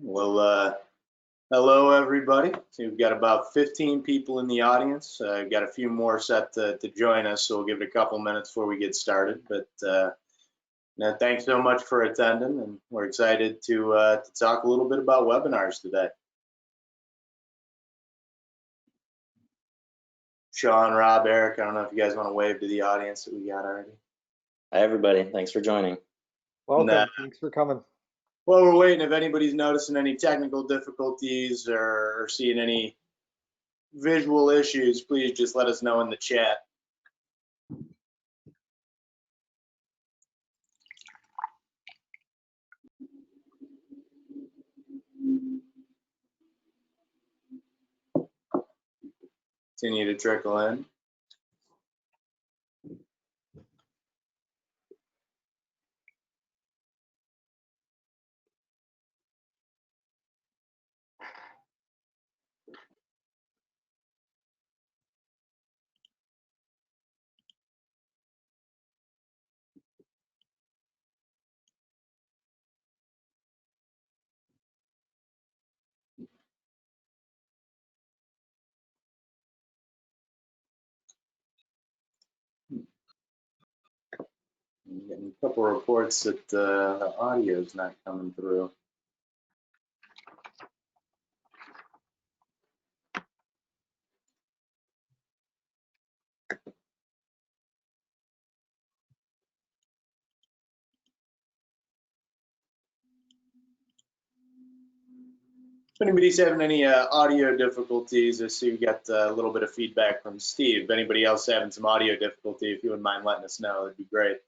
Well, hello everybody. So we've got about 15 people in the audience. Got a few more set to join us, so we'll give it a couple minutes before we get started. But thanks so much for attending, and we're excited to talk a little bit about webinars today. Sean, Rob, Eric, I don't know if you guys want to wave to the audience that we got already. Hi everybody, thanks for joining. Welcome, thanks for coming. While we're waiting, if anybody's noticing any technical difficulties or seeing any visual issues, please just let us know in the chat. Continue to trickle in. I'm getting a couple of reports that the audio is not coming through. If anybody's having any audio difficulties, I see we got a little bit of feedback from Steve. If anybody else having some audio difficulty, if you wouldn't mind letting us know, that'd be great.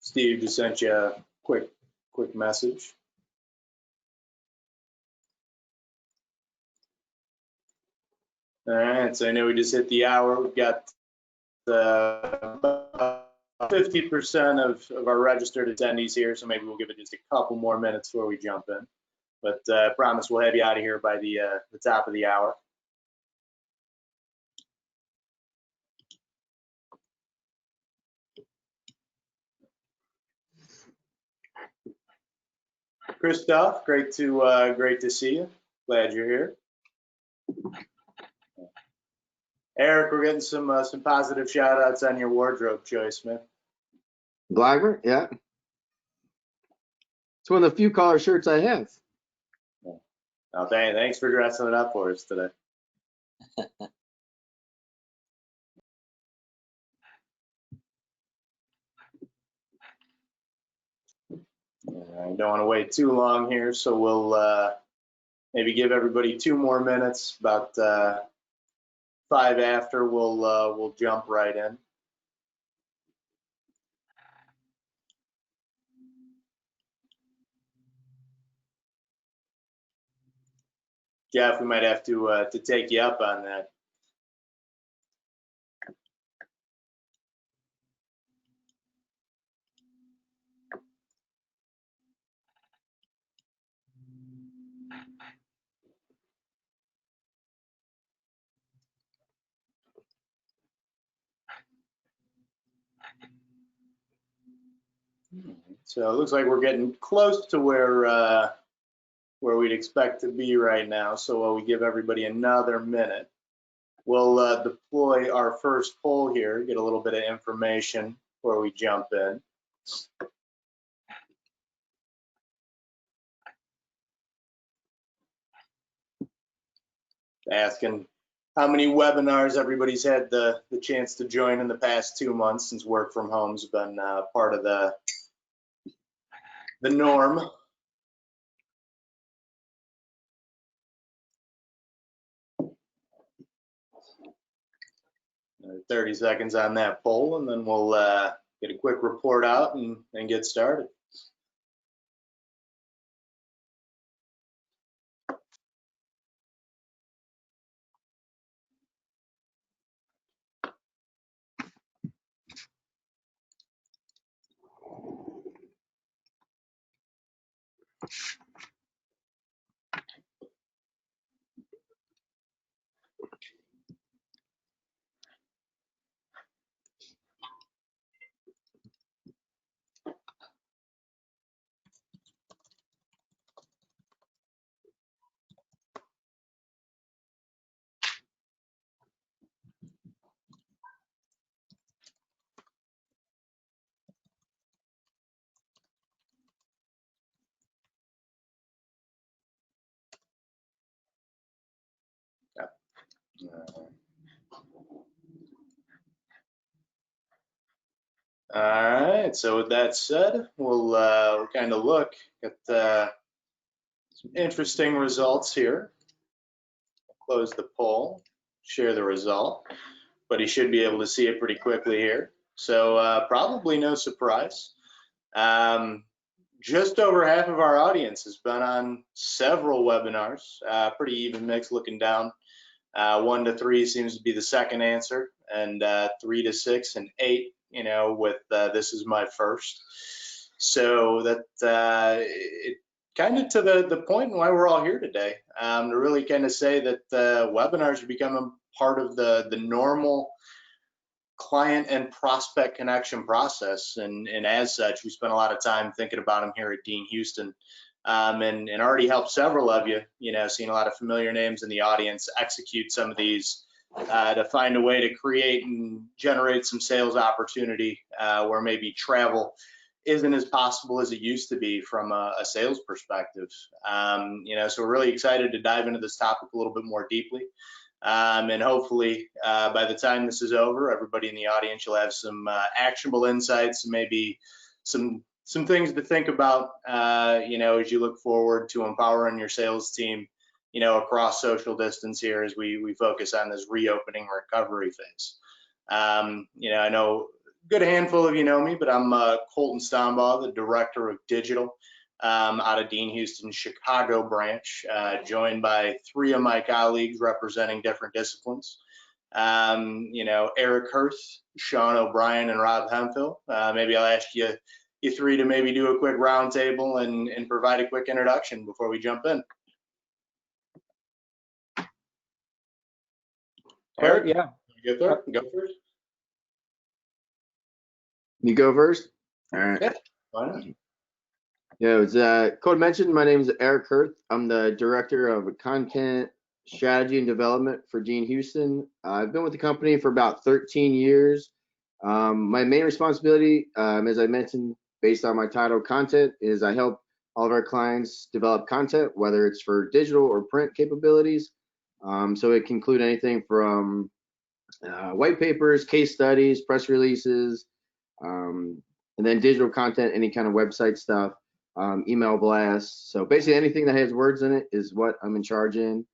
Steve just sent you a quick message. All right, so I know we just hit the hour. We've got 50% of our registered attendees here, so maybe we'll give it just a couple more minutes before we jump in. But I promise we'll have you out of here by the top of the hour. Christoph, great to see you. Glad you're here. Eric, we're getting some positive shout outs on your wardrobe choice, man. Blagger, yeah. It's one of the few color shirts I have. Oh, thanks for dressing it up for us today. I don't want to wait too long here, so we'll maybe give everybody 2 more minutes. About 5 after, we'll jump right in. Jeff, we might have to take you up on that. So it looks like we're getting close to where where we'd expect to be right now. So while we give everybody another minute, we'll deploy our first poll here, get a little bit of information before we jump in. Asking how many webinars everybody's had the chance to join in the past 2 months, since work from home's been part of the norm. 30 seconds on that poll, and then we'll get a quick report out and get started. All right, so with that said, we'll kind of look at some interesting results here. Close the poll, share the result, but you should be able to see it pretty quickly here. So probably no surprise. Just over half of our audience has been on several webinars, pretty even mix looking down. 1 to 3 seems to be the second answer, and 3 to 6 and 8, you know, with this is my first. So that it kind of to the point why we're all here today, to really kind of say that webinars are becoming part of the normal client and prospect connection process, and as such, we spent a lot of time thinking about them here at DeanHouston, and already helped several of you, you know, seeing a lot of familiar names in the audience execute some of these to find a way to create and generate some sales opportunity where maybe travel isn't as possible as it used to be from a sales perspective. You know, so we're really excited to dive into this topic a little bit more deeply. And hopefully by the time this is over, everybody in the audience will have some actionable insights, maybe some things to think about, you know, as you look forward to empowering your sales team, you know, across social distance here as we focus on this reopening recovery phase. You know, I know a good handful of you know me, but I'm Colton Stombaugh, the Director of Digital out of DeanHouston's Chicago branch, joined by 3 of my colleagues representing different disciplines. You know, Eric Hurth, Sean O'Brien, and Rob Hemphill. Maybe I'll ask you 3 to maybe do a quick roundtable and provide a quick introduction before we jump in. Eric, yeah. You get there? Go first. You go first? All right. Yeah, why not? Yeah, as Code mentioned, my name is Eric Hurth. I'm the Director of Content Strategy and Development for DeanHouston. I've been with the company for about 13 years. My main responsibility, as I mentioned, based on my title, content, is I help all of our clients develop content, whether it's for digital or print capabilities. So it can include anything from white papers, case studies, press releases, and then digital content, any kind of website stuff, email blasts. So basically anything that has words in it is what I'm in charge of.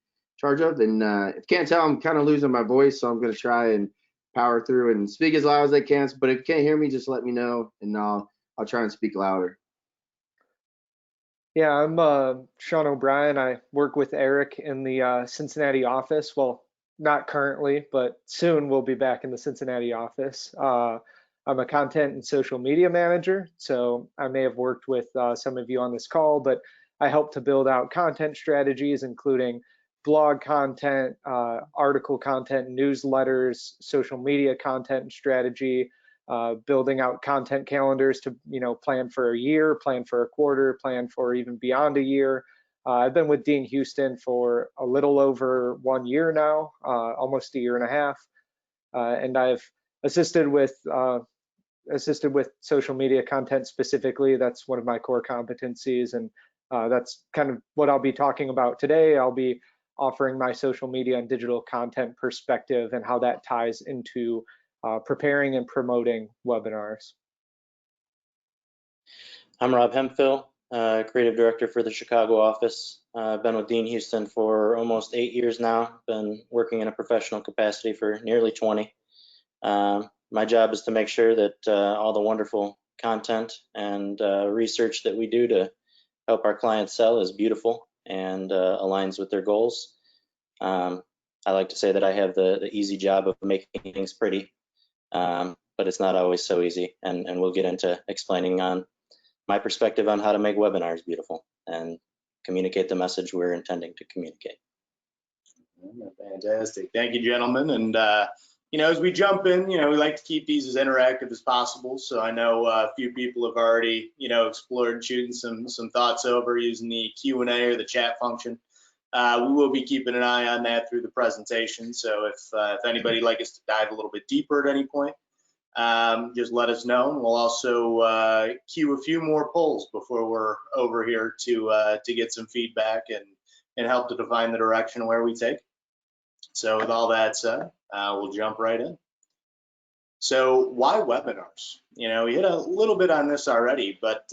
And if you can't tell, I'm kind of losing my voice, so I'm going to try and power through and speak as loud as I can. But if you can't hear me, just let me know, and I'll try and speak louder. Yeah, I'm Sean O'Brien. I work with Eric in the Cincinnati office. Well, not currently, but soon we'll be back in the Cincinnati office. I'm a content and social media manager, so I may have worked with some of you on this call, but I help to build out content strategies, including blog content, article content, newsletters, social media content strategy, building out content calendars to, you know, plan for a year, plan for a quarter, plan for even beyond a year. I've been with DeanHouston for a little over 1 year now, almost a year and a half, and I've assisted with social media content specifically. That's one of my core competencies, and that's kind of what I'll be talking about today. I'll be offering my social media and digital content perspective and how that ties into preparing and promoting webinars. I'm Rob Hemphill, Creative Director for the Chicago office. I've been with DeanHouston for almost 8 years now. Been working in a professional capacity for nearly 20. My job is to make sure that all the wonderful content and research that we do to help our clients sell is beautiful and aligns with their goals. I like to say that I have the easy job of making things pretty, but it's not always so easy, and we'll get into explaining on my perspective on how to make webinars beautiful and communicate the message we're intending to communicate. Fantastic. Thank you, gentlemen. And, as we jump in, we like to keep these as interactive as possible. So I know a few people have already, explored shooting some thoughts over using the Q&A or the chat function. We will be keeping an eye on that through the presentation. So if anybody would like us to dive a little bit deeper at any point, just let us know, and we'll also cue a few more polls before we're over here to get some feedback and help to define the direction where we take. So with all that said, we'll jump right in. So why webinars? We hit a little bit on this already, but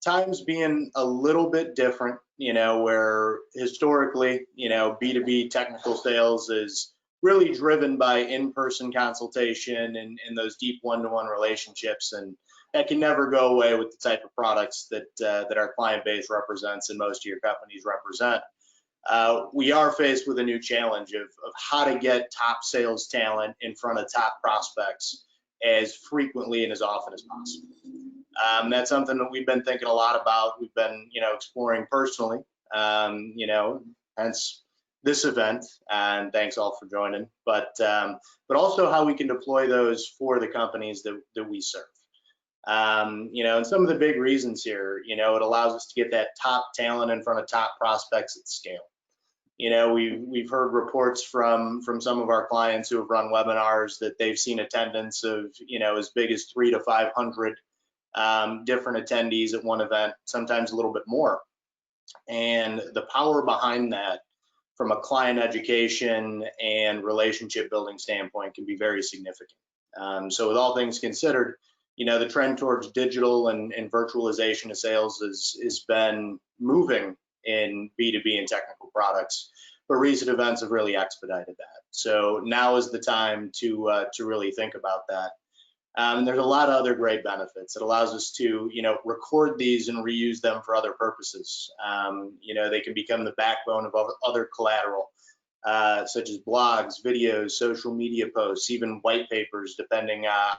times being a little bit different, where historically, B2B technical sales is really driven by in-person consultation and those deep one-to-one relationships, and that can never go away with the type of products that our client base represents and most of your companies represent. We are faced with a new challenge of how to get top sales talent in front of top prospects as frequently and as often as possible. That's something that we've been thinking a lot about. We've been, exploring personally, hence this event, and thanks all for joining, but also how we can deploy those for the companies that we serve. And some of the big reasons here, it allows us to get that top talent in front of top prospects at scale. We've heard reports from some of our clients who have run webinars that they've seen attendance of, as big as 300 to 500 different attendees at one event, sometimes a little bit more. And the power behind that from a client education and relationship building standpoint can be very significant. So with all things considered, the trend towards digital and virtualization of sales has been moving in B2B and technical products, but recent events have really expedited that. So now is the time to really think about that. And there's a lot of other great benefits. It allows us to, record these and reuse them for other purposes. They can become the backbone of other collateral, such as blogs, videos, social media posts, even white papers, depending on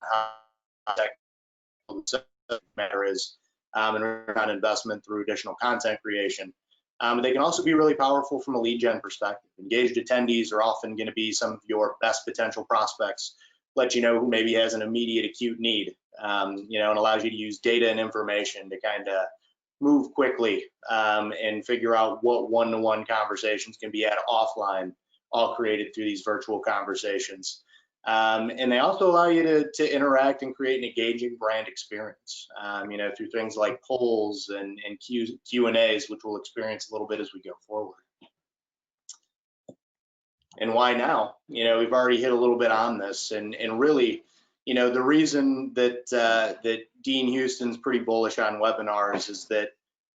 how technical the matter is, and on investment through additional content creation. They can also be really powerful from a lead gen perspective. Engaged attendees are often going to be some of your best potential prospects. Let you know who maybe has an immediate acute need, and allows you to use data and information to kind of move quickly and figure out what one-to-one conversations can be had offline, all created through these virtual conversations. And they also allow you to interact and create an engaging brand experience, through things like polls and Q&As, which we'll experience a little bit as we go forward. And why now? We've already hit a little bit on this, and really, the reason that DeanHouston's pretty bullish on webinars is that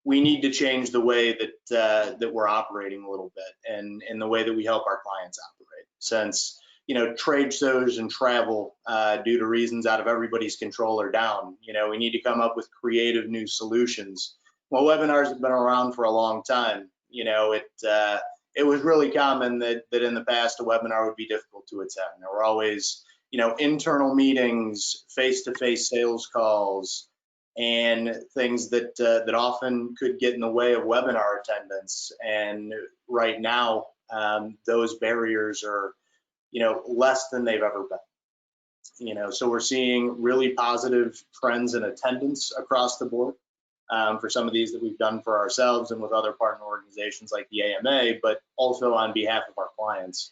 we need to change the way that we're operating a little bit, and the way that we help our clients operate. Since trade shows and travel, due to reasons out of everybody's control, are down, we need to come up with creative new solutions. Well, webinars have been around for a long time. It was really common that in the past a webinar would be difficult to attend. There were always, internal meetings, face-to-face sales calls, and things that often could get in the way of webinar attendance. And right now, those barriers are, less than they've ever been. So we're seeing really positive trends in attendance across the board. for some of these that we've done for ourselves and with other partner organizations like the AMA, but also on behalf of our clients.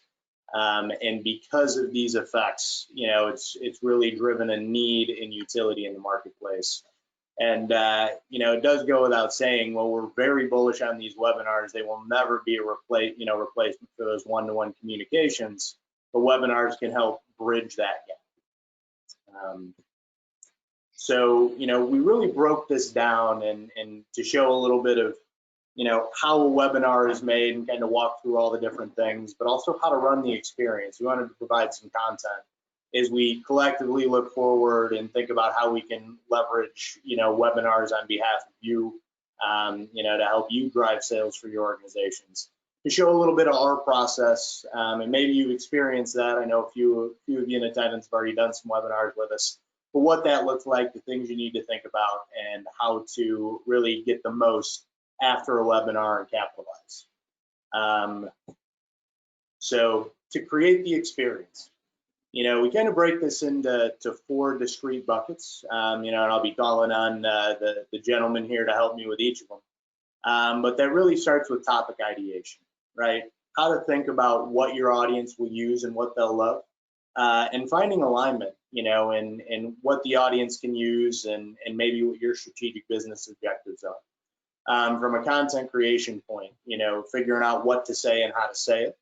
And because of these effects, it's really driven a need and utility in the marketplace. And, it does go without saying, well, we're very bullish on these webinars. They will never be a replacement for those one-to-one communications, but webinars can help bridge that gap. So, we really broke this down and to show a little bit of, how a webinar is made and kind of walk through all the different things, but also how to run the experience. We wanted to provide some content as we collectively look forward and think about how we can leverage, webinars on behalf of you, to help you drive sales for your organizations. To show a little bit of our process, and maybe you've experienced that. I know a few of you in attendance have already done some webinars with us, but what that looks like, the things you need to think about, and how to really get the most after a webinar and capitalize. So to create the experience, we kind of break this into 4 discrete buckets, and I'll be calling on the gentleman here to help me with each of them. But that really starts with topic ideation, right? How to think about what your audience will use and what they'll love, and finding alignment, and what the audience can use and maybe what your strategic business objectives are. From a content creation point, figuring out what to say and how to say it.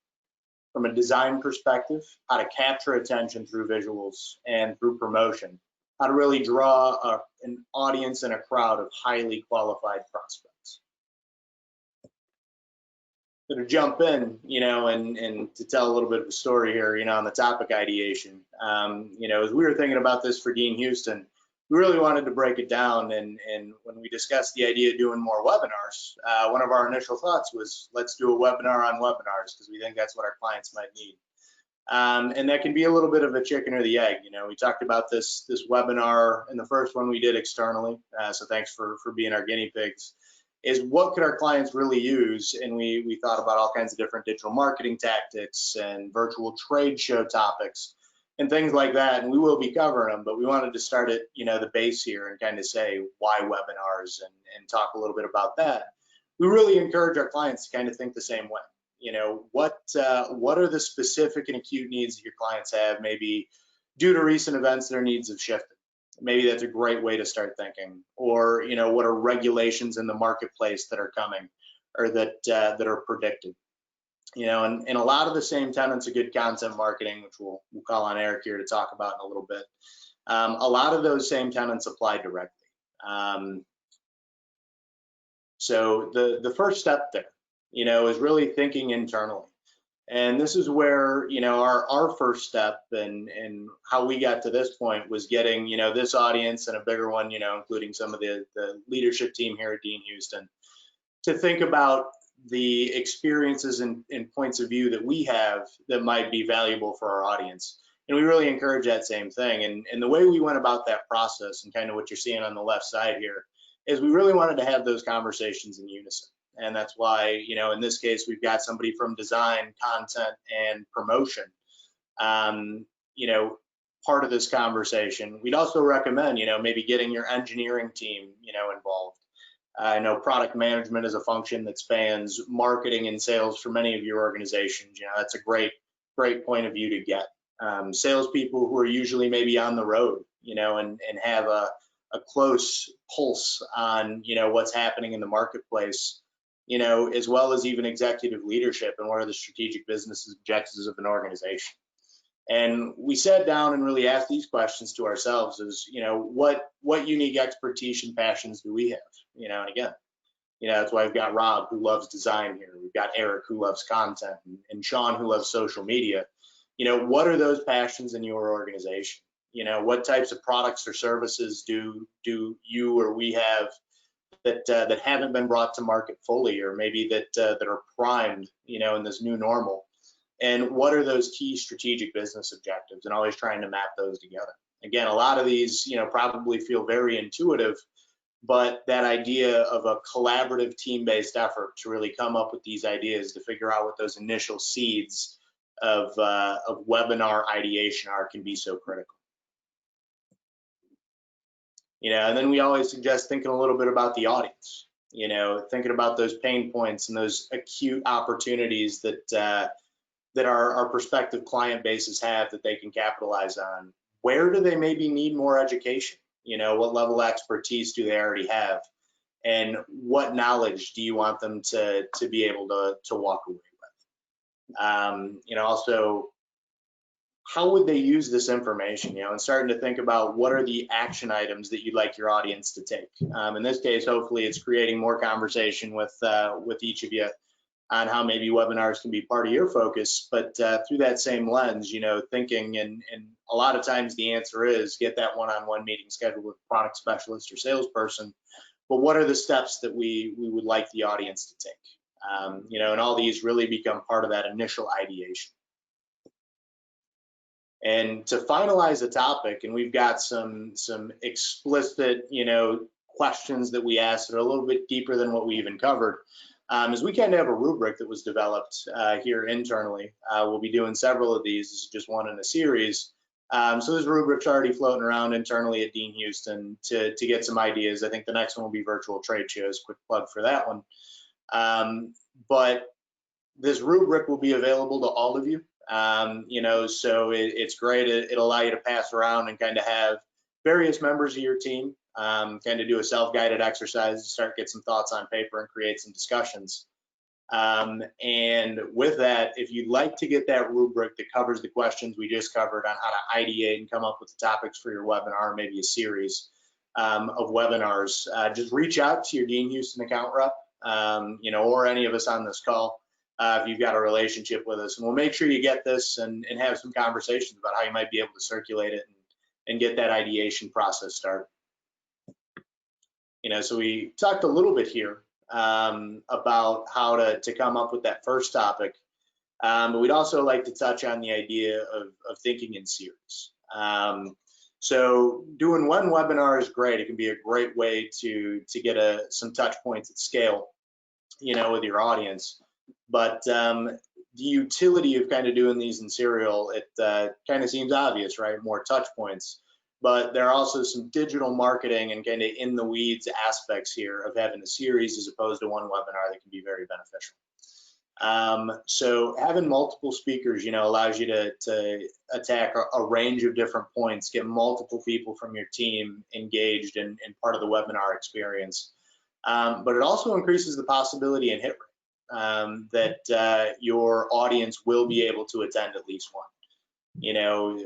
From a design perspective, how to capture attention through visuals and through promotion, how to really draw an audience and a crowd of highly qualified prospects. So to jump in, and to tell a little bit of a story here, on the topic ideation, as we were thinking about this for DeanHouston, we really wanted to break it down, and when we discussed the idea of doing more webinars, one of our initial thoughts was, let's do a webinar on webinars, because we think that's what our clients might need. And that can be a little bit of a chicken or the egg. We talked about this webinar in the first one we did externally, so thanks for being our guinea pigs, is what could our clients really use? And we thought about all kinds of different digital marketing tactics and virtual trade show topics and things like that, and we will be covering them, but we wanted to start at the base here and kind of say why webinars and talk a little bit about that. We really encourage our clients to kind of think the same way. What are the specific and acute needs that your clients have? Maybe due to recent events, their needs have shifted. Maybe that's a great way to start thinking. Or what are regulations in the marketplace that are coming or that are predicted? And a lot of the same tenets of good content marketing, which we'll call on Eric here to talk about in a little bit. A lot of those same tenets apply directly. So the first step there, is really thinking internally. And this is where, our first step and how we got to this point was getting, this audience and a bigger one, including some of the leadership team here at DeanHouston, to think about the experiences and points of view that we have that might be valuable for our audience. And we really encourage that same thing. And the way we went about that process, and kind of what you're seeing on the left side here, is we really wanted to have those conversations in unison. And that's why, in this case, we've got somebody from design, content, and promotion, part of this conversation. We'd also recommend, maybe getting your engineering team, involved. I know product management is a function that spans marketing and sales for many of your organizations. That's a great point of view to get. Salespeople who are usually maybe on the road, and have a close pulse on, what's happening in the marketplace, as well as even executive leadership and what are the strategic business objectives of an organization. And we sat down and really asked these questions to ourselves is, what unique expertise and passions do we have? And again, that's why we've got Rob, who loves design here. We've got Eric, who loves content, and Sean, who loves social media. What are those passions in your organization? What types of products or services do you or we have that haven't been brought to market fully, or maybe that are primed, in this new normal? And what are those key strategic business objectives? And always trying to map those together. Again, a lot of these, probably feel very intuitive, but that idea of a collaborative team-based effort to really come up with these ideas to figure out what those initial seeds of webinar ideation are can be so critical. And then we always suggest thinking a little bit about the audience, thinking about those pain points and those acute opportunities that our prospective client bases have that they can capitalize on. Where do they maybe need more education? What level of expertise do they already have? And what knowledge do you want them to be able to walk away with? Also, how would they use this information? And starting to think about what are the action items that you'd like your audience to take. In this case, hopefully, it's creating more conversation with each of you on how maybe webinars can be part of your focus, but through that same lens, thinking, and a lot of times the answer is get that one-on-one meeting scheduled with a product specialist or salesperson. But what are the steps that we would like the audience to take? And all these really become part of that initial ideation. And to finalize the topic, and we've got some explicit, questions that we asked that are a little bit deeper than what we even covered. Is we kind of have a rubric that was developed here internally. We'll be doing several of these. This is just one in a series. So this rubric's already floating around internally at DeanHouston to get some ideas. I think the next one will be virtual trade shows. Quick plug for that one. But this rubric will be available to all of you. So it's great. It'll allow you to pass around and kind of have various members of your team kind of do a self-guided exercise to start get some thoughts on paper and create some discussions. And with that, if you'd like to get that rubric that covers the questions we just covered on how to ideate and come up with the topics for your webinar, maybe a series of webinars, just reach out to your DeanHouston account rep, or any of us on this call if you've got a relationship with us. And we'll make sure you get this and have some conversations about how you might be able to circulate it and get that ideation process started. So we talked a little bit here about how to come up with that first topic. But we'd also like to touch on the idea of thinking in series. So doing one webinar is great. It can be a great way to get some touch points at scale, with your audience. But the utility of kind of doing these in serial, it kind of seems obvious, right? More touch points. But there are also some digital marketing and kind of in the weeds aspects here of having a series as opposed to one webinar that can be very beneficial. So having multiple speakers, allows you to attack a range of different points, get multiple people from your team engaged in part of the webinar experience. But it also increases the possibility and hit rate that your audience will be able to attend at least one.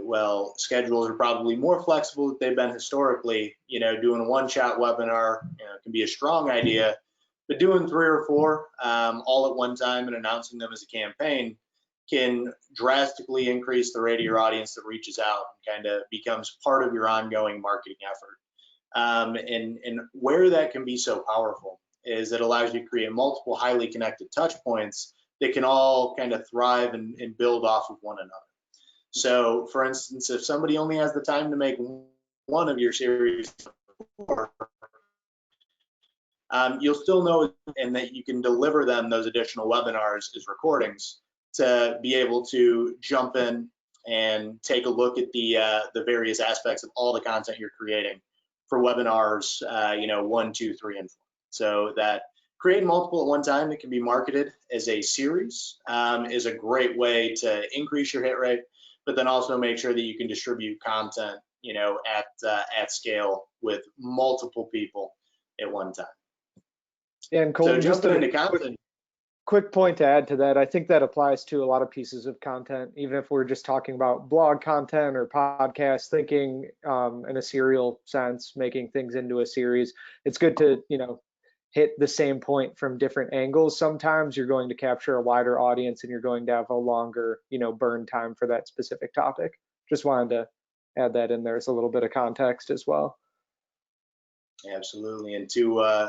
Well, schedules are probably more flexible than they've been historically. Doing a one-shot webinar can be a strong idea, but doing 3 or 4 all at one time and announcing them as a campaign can drastically increase the rate of your audience that reaches out and kind of becomes part of your ongoing marketing effort. And where that can be so powerful is it allows you to create multiple highly connected touch points that can all kind of thrive and build off of one another. So, for instance, if somebody only has the time to make one of your series, you'll still know and that you can deliver them those additional webinars as recordings to be able to jump in and take a look at the various aspects of all the content you're creating for webinars, 1, 2, 3, and 4. So that creating multiple at one time that can be marketed as a series is a great way to increase your hit rate, but then also make sure that you can distribute content, at scale with multiple people at one time. And Colton, so jumping into content. Quick point to add to that, I think that applies to a lot of pieces of content, even if we're just talking about blog content or podcast, thinking in a serial sense, making things into a series. It's good to, hit the same point from different angles. Sometimes you're going to capture a wider audience and you're going to have a longer, burn time for that specific topic. Just wanted to add that in there as a little bit of context as well. Absolutely. And to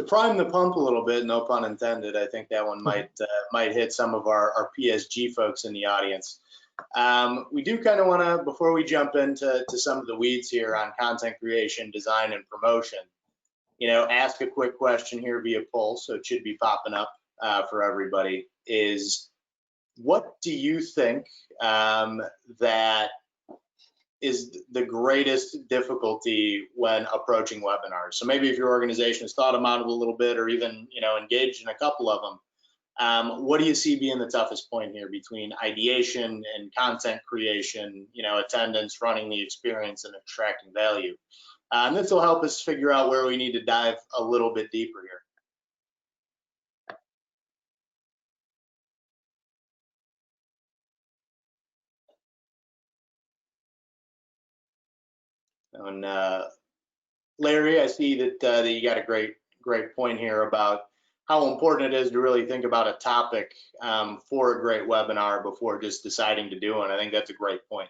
prime the pump a little bit, no pun intended, I think that one might hit some of our PSG folks in the audience. We do kind of want to, before we jump into some of the weeds here on content creation, design, and promotion, ask a quick question here via poll, so it should be popping up for everybody, is what do you think that is the greatest difficulty when approaching webinars. So maybe if your organization has thought them out a little bit, or even engaged in a couple of them, what do you see being the toughest point here between ideation and content creation, attendance, running the experience, and extracting value? And this will help us figure out where we need to dive a little bit deeper here. And Larry, I see that you got a great point here about how important it is to really think about a topic for a great webinar before just deciding to do it. I think that's a great point.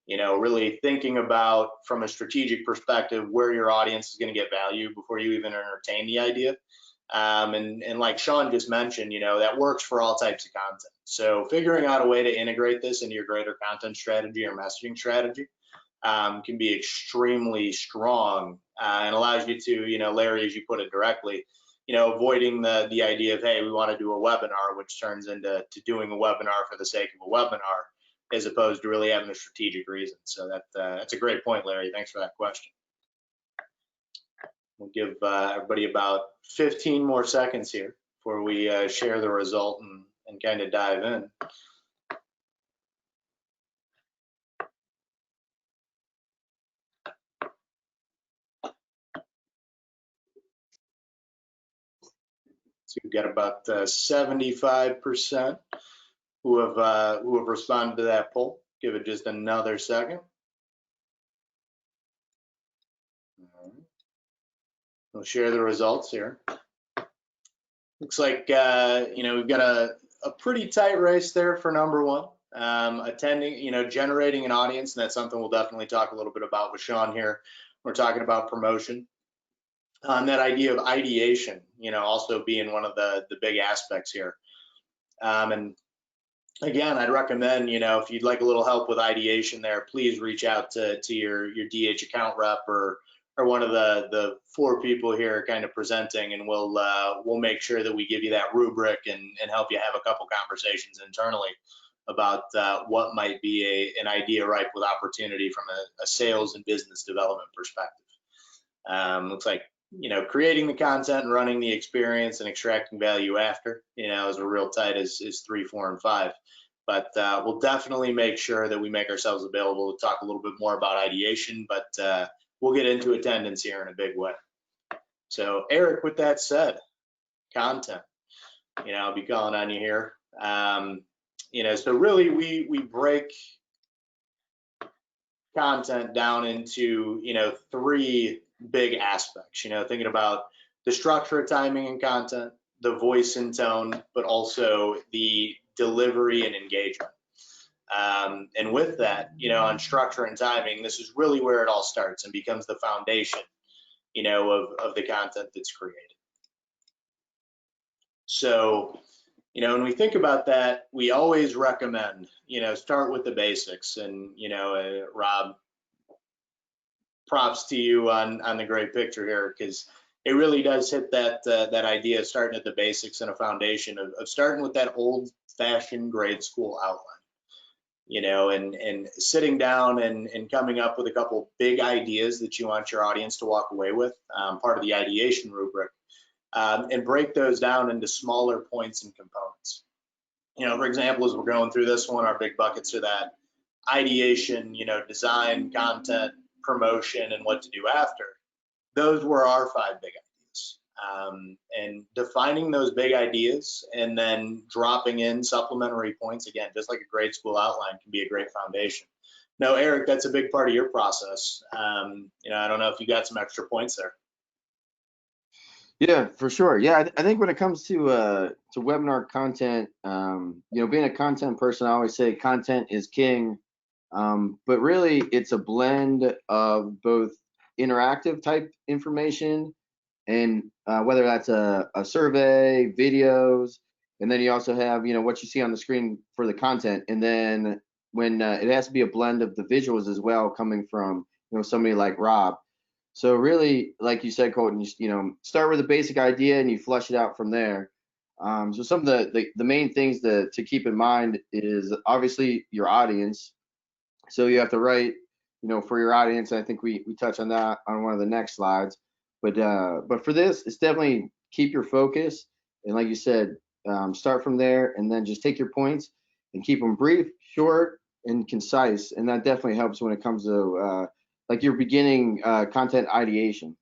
Really thinking about, from a strategic perspective, where your audience is going to get value before you even entertain the idea. And like Sean just mentioned, that works for all types of content. So figuring out a way to integrate this into your greater content strategy or messaging strategy can be extremely strong and allows you to, Larry, as you put it directly, avoiding the idea of, hey, we want to do a webinar, which turns into doing a webinar for the sake of a webinar, as opposed to really having a strategic reason. So that's a great point, Larry. Thanks for that question. We'll give everybody about 15 more seconds here before we share the result and kind of dive in. So we've got about 75% who have responded to that poll. Give it just another second. All right. We'll share the results here. Looks like we've got a pretty tight race there for number one. Attending, generating an audience, and that's something we'll definitely talk a little bit about with Sean here. We're talking about promotion. That idea of ideation, also being one of the big aspects here. And again, I'd recommend, if you'd like a little help with ideation there, please reach out to your DH account rep or one of the four people here kind of presenting, and we'll make sure that we give you that rubric and help you have a couple conversations internally about what might be an idea ripe with opportunity from a sales and business development perspective. Looks like creating the content and running the experience and extracting value after, is a real tight is 3, 4, and 5. But we'll definitely make sure that we make ourselves available to talk a little bit more about ideation, but we'll get into attendance here in a big way. So Eric, with that said, content, I'll be calling on you here. So really we break content down into, 3 big aspects, thinking about the structure, timing, and content, the voice and tone, but also the delivery and engagement. And with that, on structure and timing, this is really where it all starts and becomes the foundation, of the content that's created. So, when we think about that, we always recommend, start with the basics. And, Rob, props to you on the great picture here, because it really does hit that idea of starting at the basics and a foundation of starting with that old-fashioned grade school outline, and sitting down and coming up with a couple big ideas that you want your audience to walk away with, part of the ideation rubric, and break those down into smaller points and components. For example, as we're going through this one, our big buckets are that ideation, design, content, promotion, and what to do after. Those were our 5 big ideas. And defining those big ideas and then dropping in supplementary points, again, just like a grade school outline, can be a great foundation. Now, Eric, that's a big part of your process. I don't know if you got some extra points there. Yeah, for sure. Yeah, I think when it comes to webinar content, being a content person, I always say content is king. But really, it's a blend of both interactive type information and whether that's a survey, videos, and then you also have, what you see on the screen for the content. And then when it has to be a blend of the visuals as well, coming from, somebody like Rob. So really, like you said, Colton, start with a basic idea and you flush it out from there. So some of the main things to keep in mind is obviously your audience. So you have to write, for your audience. I think we touch on that on one of the next slides. But for this, it's definitely keep your focus. And like you said, start from there and then just take your points and keep them brief, short, and concise. And that definitely helps when it comes to like your beginning content ideation.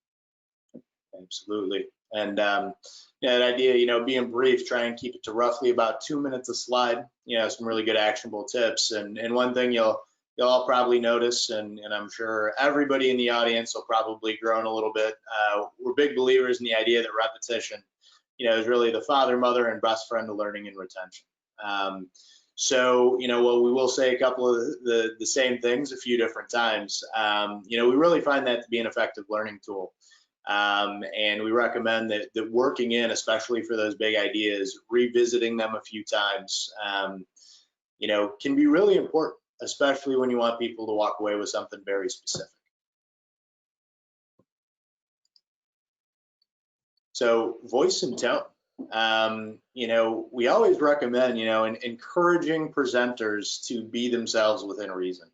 Absolutely. And yeah, that idea, being brief, try and keep it to roughly about 2 minutes a slide. Some really good actionable tips. And one thing you'll all probably notice, and I'm sure everybody in the audience will probably groan a little bit. We're big believers in the idea that repetition, is really the father, mother, and best friend to learning and retention. So, well, we will say a couple of the same things a few different times. We really find that to be an effective learning tool. And we recommend that working in, especially for those big ideas, revisiting them a few times, can be really important, especially when you want people to walk away with something very specific. So voice and tone. We always recommend, encouraging presenters to be themselves within reason.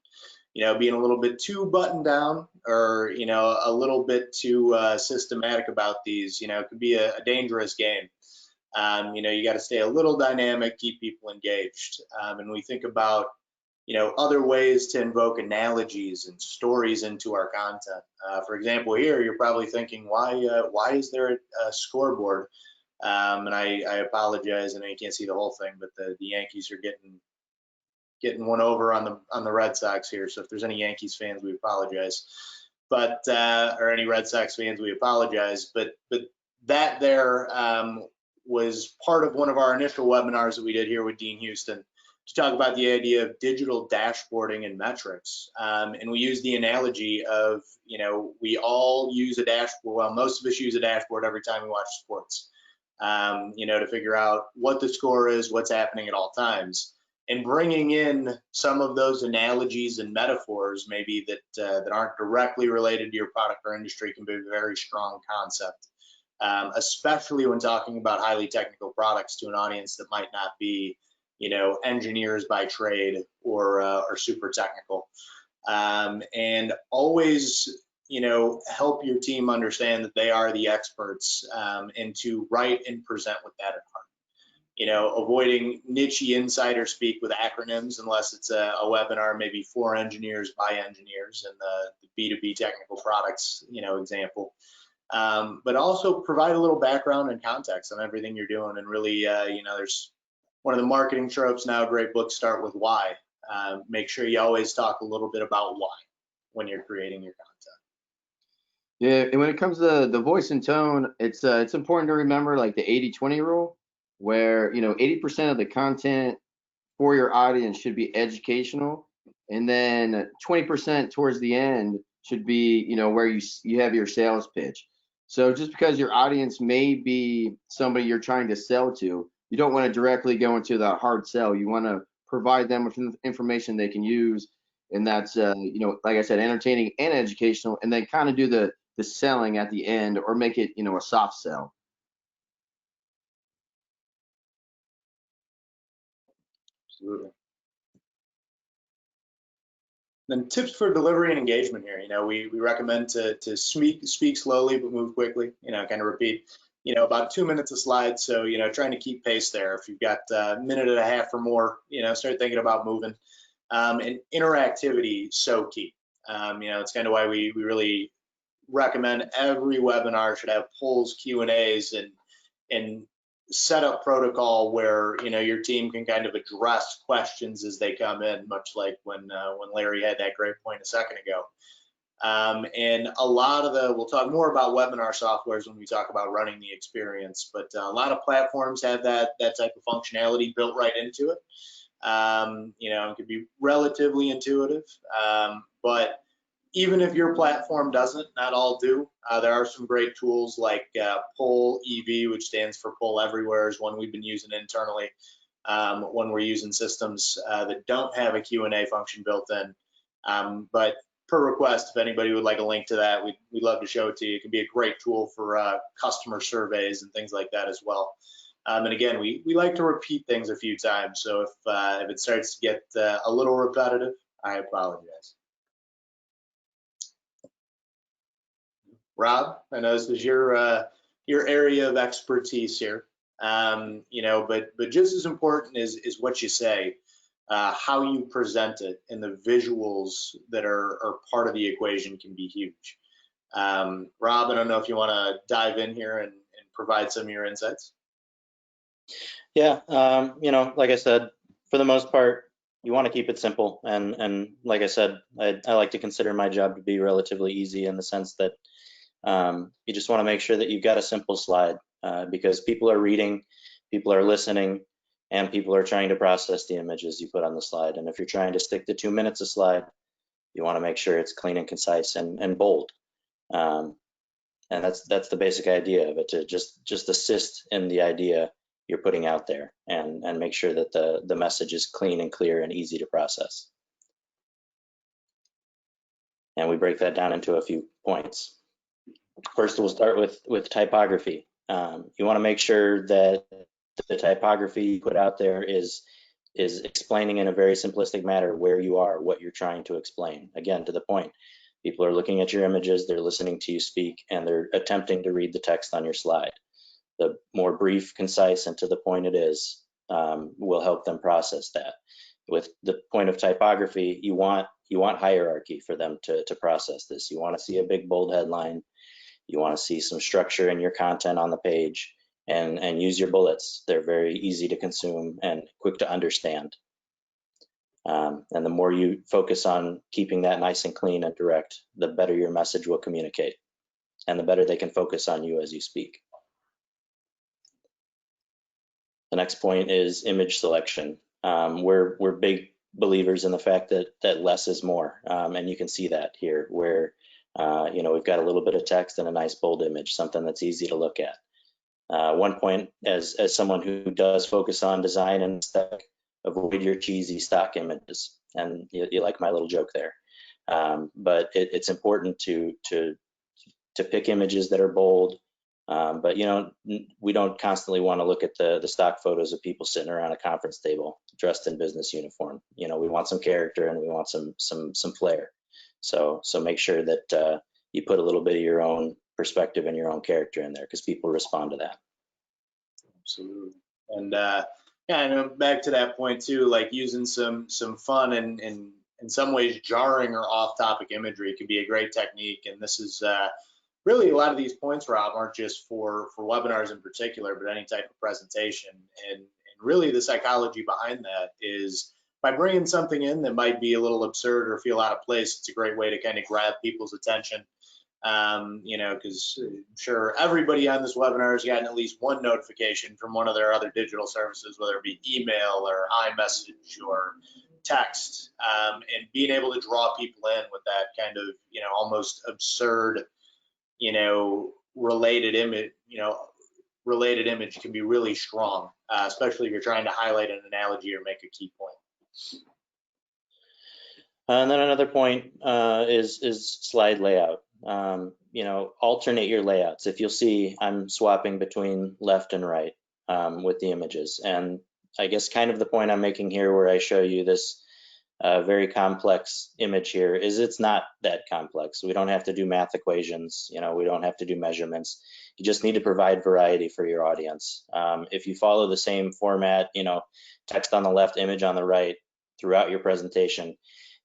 Being a little bit too buttoned down or, a little bit too systematic about these, could be a dangerous game. You got to stay a little dynamic, keep people engaged. And we think about, other ways to invoke analogies and stories into our content. For example, here, you're probably thinking, why is there a scoreboard? And I apologize, and you can't see the whole thing, but the Yankees are getting one over on the Red Sox here. So if there's any Yankees fans, we apologize. But or any Red Sox fans, we apologize. But that there was part of one of our initial webinars that we did here with DeanHouston to talk about the idea of digital dashboarding and metrics. And we use the analogy of, we all use a dashboard. Well, most of us use a dashboard every time we watch sports, to figure out what the score is, what's happening at all times. And bringing in some of those analogies and metaphors, maybe that aren't directly related to your product or industry, can be a very strong concept, especially when talking about highly technical products to an audience that might not be, engineers by trade or super technical. And always, help your team understand that they are the experts, and to write and present with that at heart. Avoiding niche insider speak with acronyms unless it's a webinar maybe for engineers by engineers and the B2B technical products, example. But also provide a little background and context on everything you're doing. And really, there's one of the marketing tropes now, great books start with why. Make sure you always talk a little bit about why when you're creating your content. Yeah, and when it comes to the voice and tone, it's important to remember like the 80-20 rule, where 80% of the content for your audience should be educational, and then 20% towards the end should be where you have your sales pitch. So just because your audience may be somebody you're trying to sell to, you don't want to directly go into the hard sell. You want to provide them with information they can use, and that's like I said, entertaining and educational, and then kind of do the selling at the end, or make it a soft sell. Absolutely. Then tips for delivery and engagement here. We recommend to speak slowly but move quickly. Kind of repeat. About 2 minutes a slide. So trying to keep pace there. If you've got a minute and a half or more, start thinking about moving. And interactivity so key. It's kind of why we really recommend every webinar should have polls, Q&As, and set up protocol where your team can kind of address questions as they come in, much like when Larry had that great point a second ago. And a lot of we'll talk more about webinar softwares when we talk about running the experience, but a lot of platforms have that type of functionality built right into it. It could be relatively intuitive, but even if your platform doesn't, not all do. There are some great tools like Poll EV, which stands for Poll Everywhere, is one we've been using internally when we're using systems that don't have a Q&A function built in. But per request, if anybody would like a link to that, we'd love to show it to you. It can be a great tool for customer surveys and things like that as well. And again, we like to repeat things a few times. So if it starts to get a little repetitive, I apologize. Rob, I know this is your area of expertise here. You know, but just as important is what you say, how you present it, and the visuals that are part of the equation can be huge. Rob, I don't know if you want to dive in here and provide some of your insights. Yeah, you know, like I said, for the most part, you want to keep it simple. And like I said, I like to consider my job to be relatively easy in the sense that you just want to make sure that you've got a simple slide because people are reading, people are listening, and people are trying to process the images you put on the slide. And if you're trying to stick to 2 minutes a slide, you want to make sure it's clean and concise and bold. And that's the basic idea of it, to just assist in the idea you're putting out there and make sure that the message is clean and clear and easy to process. And we break that down into a few points. First, we'll start with typography. You want to make sure that the typography you put out there is explaining in a very simplistic manner where you are, what you're trying to explain. Again, to the point. People are looking at your images, they're listening to you speak, and they're attempting to read the text on your slide. The more brief, concise, and to the point it is will help them process that. With the point of typography, you want hierarchy for them to process this. You want to see a big bold headline. You want to see some structure in your content on the page, and use your bullets. They're very easy to consume and quick to understand. And the more you focus on keeping that nice and clean and direct, the better your message will communicate, and the better they can focus on you as you speak. The next point is image selection. We're big believers in the fact that less is more, and you can see that here, where you know, we've got a little bit of text and a nice bold image, something that's easy to look at. One point, as someone who does focus on design and aesthetic, avoid your cheesy stock images. And you like my little joke there. But it's important to pick images that are bold. But you know, we don't constantly want to look at the stock photos of people sitting around a conference table dressed in business uniform. You know, we want some character and we want some flair. So make sure that you put a little bit of your own perspective and your own character in there, because people respond to that. Absolutely. And yeah, I know, back to that point too, like using some fun and in some ways jarring or off-topic imagery can be a great technique. And this is really, a lot of these points, Rob, aren't just for webinars in particular, but any type of presentation. And really the psychology behind that is, by bringing something in that might be a little absurd or feel out of place, it's a great way to kind of grab people's attention. You know, because I'm sure everybody on this webinar has gotten at least one notification from one of their other digital services, whether it be email or iMessage or text, and being able to draw people in with that kind of, you know, almost absurd, you know, related image can be really strong, especially if you're trying to highlight an analogy or make a key point. And then another point is slide layout. You know, alternate your layouts. If you'll see, I'm swapping between left and right with the images. And I guess kind of the point I'm making here, where I show you this very complex image here, is it's not that complex. We don't have to do math equations. You know, we don't have to do measurements. You just need to provide variety for your audience. If you follow the same format, you know, text on the left, image on the right throughout your presentation,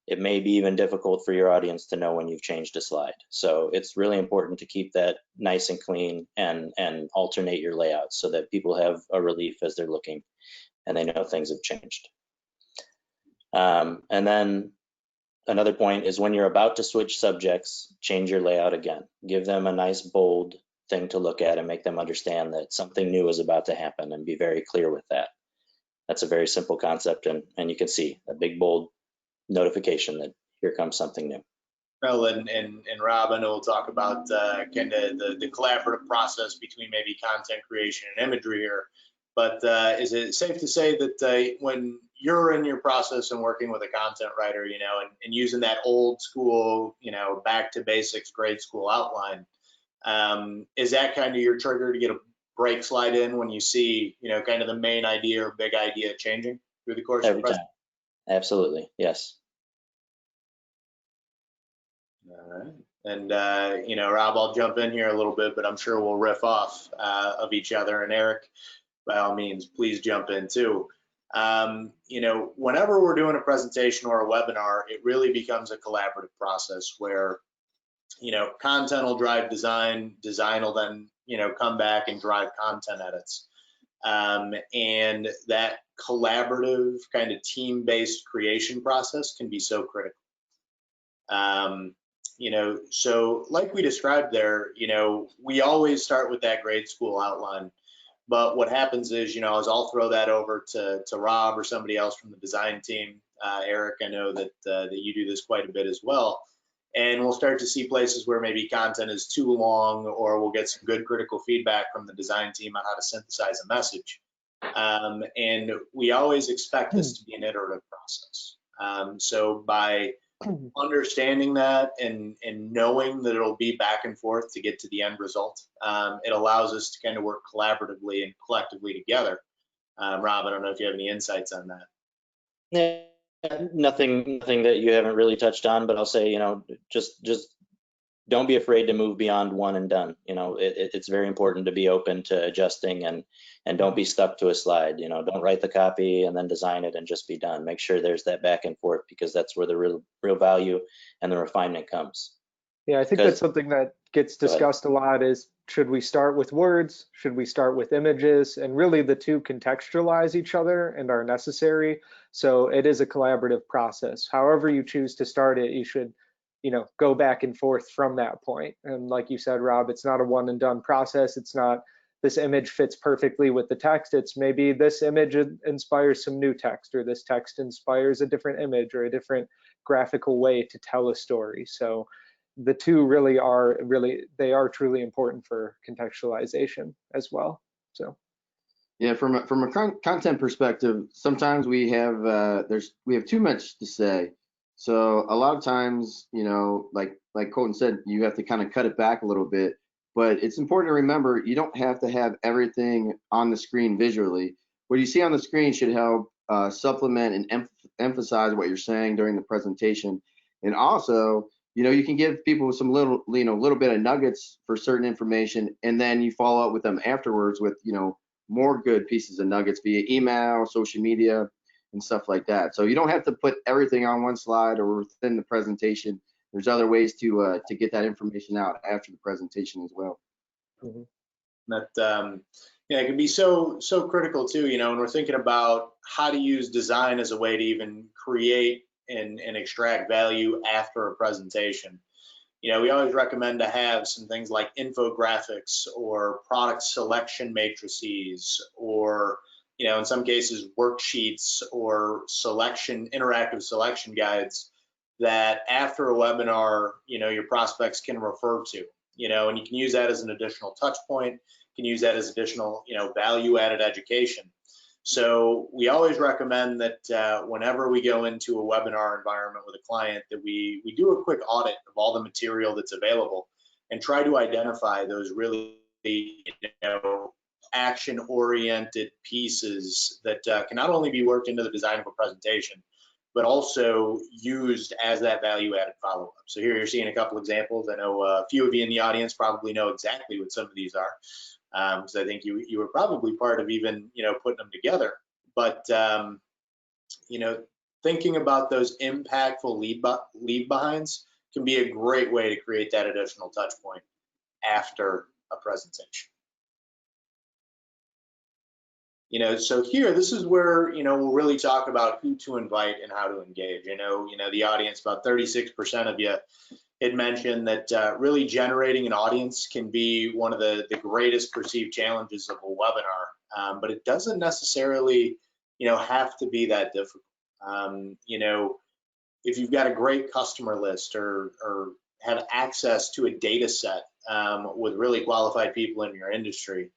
it may be even difficult for your audience to know when you've changed a slide. So it's really important to keep that nice and clean and alternate your layouts so that people have a relief as they're looking and they know things have changed. And then another point is, when you're about to switch subjects, change your layout again. Give them a nice bold thing to look at and make them understand that something new is about to happen, and be very clear with that. That's a very simple concept, and you can see a big bold notification that here comes something new. Well, and Rob, I know we'll talk about kind of the collaborative process between maybe content creation and imagery here, but is it safe to say that when you're in your process and working with a content writer, you know, and using that old school, you know, back to basics grade school outline, is that kind of your trigger to get a break slide in when you see, you know, kind of the main idea or big idea changing through the course of the presentation? Absolutely, yes. All right. And, Rob, I'll jump in here a little bit, but I'm sure we'll riff off of each other. And Eric, by all means, please jump in too. Whenever we're doing a presentation or a webinar, it really becomes a collaborative process where, content will drive design, design will then, come back and drive content edits. And that collaborative kind of team-based creation process can be so critical. So like we described there, we always start with that grade school outline. But what happens is, I'll throw that over to Rob or somebody else from the design team. Eric, I know that you do this quite a bit as well. And we'll start to see places where maybe content is too long, or we'll get some good critical feedback from the design team on how to synthesize a message. And we always expect this to be an iterative process. So by understanding that and knowing that it'll be back and forth to get to the end result, it allows us to kind of work collaboratively and collectively together. Rob, I don't know if you have any insights on that. Yeah, nothing that you haven't really touched on, but I'll say, just don't be afraid to move beyond one and done. It's very important to be open to adjusting and don't be stuck to a slide. Don't write the copy and then design it and just be done. Make sure there's that back and forth, because that's where the real value and the refinement comes. Yeah, I think that's something that gets discussed a lot is, should we start with words? Should we start with images? And really the two contextualize each other and are necessary. So it is a collaborative process. However you choose to start it, you should go back and forth from that point. And like you said, Rob, it's not a one and done process. It's not this image fits perfectly with the text. It's maybe this image inspires some new text, or this text inspires a different image or a different graphical way to tell a story. So the two really are truly important for contextualization as well. So yeah, from a content perspective, sometimes we have too much to say. So a lot of times, like Colton said, you have to kind of cut it back a little bit. But it's important to remember, you don't have to have everything on the screen visually. What you see on the screen should help supplement and emphasize what you're saying during the presentation. And also, you can give people some little bit of nuggets for certain information, and then you follow up with them afterwards with, more good pieces of nuggets via email, social media, and stuff like that. So you don't have to put everything on one slide or within the presentation. There's other ways to get that information out after the presentation as well. Mm-hmm. That it can be so critical too. When we're thinking about how to use design as a way to even create and extract value after a presentation. We always recommend to have some things like infographics or product selection matrices, or in some cases worksheets or interactive selection guides that after a webinar, your prospects can refer to, and you can use that as an additional touch point. You can use that as additional, value added education. So we always recommend that whenever we go into a webinar environment with a client, that we do a quick audit of all the material that's available and try to identify those really, action-oriented pieces that can not only be worked into the design of a presentation, but also used as that value-added follow-up. So here you're seeing a couple examples. I know a few of you in the audience probably know exactly what some of these are, because I think you were probably part of even putting them together. But thinking about those impactful leave behinds can be a great way to create that additional touch point after a presentation. So here, this is where, we'll really talk about who to invite and how to engage. The audience, about 36% of you had mentioned that really generating an audience can be one of the greatest perceived challenges of a webinar, but it doesn't necessarily, have to be that difficult. If you've got a great customer list or have access to a data set with really qualified people in your industry,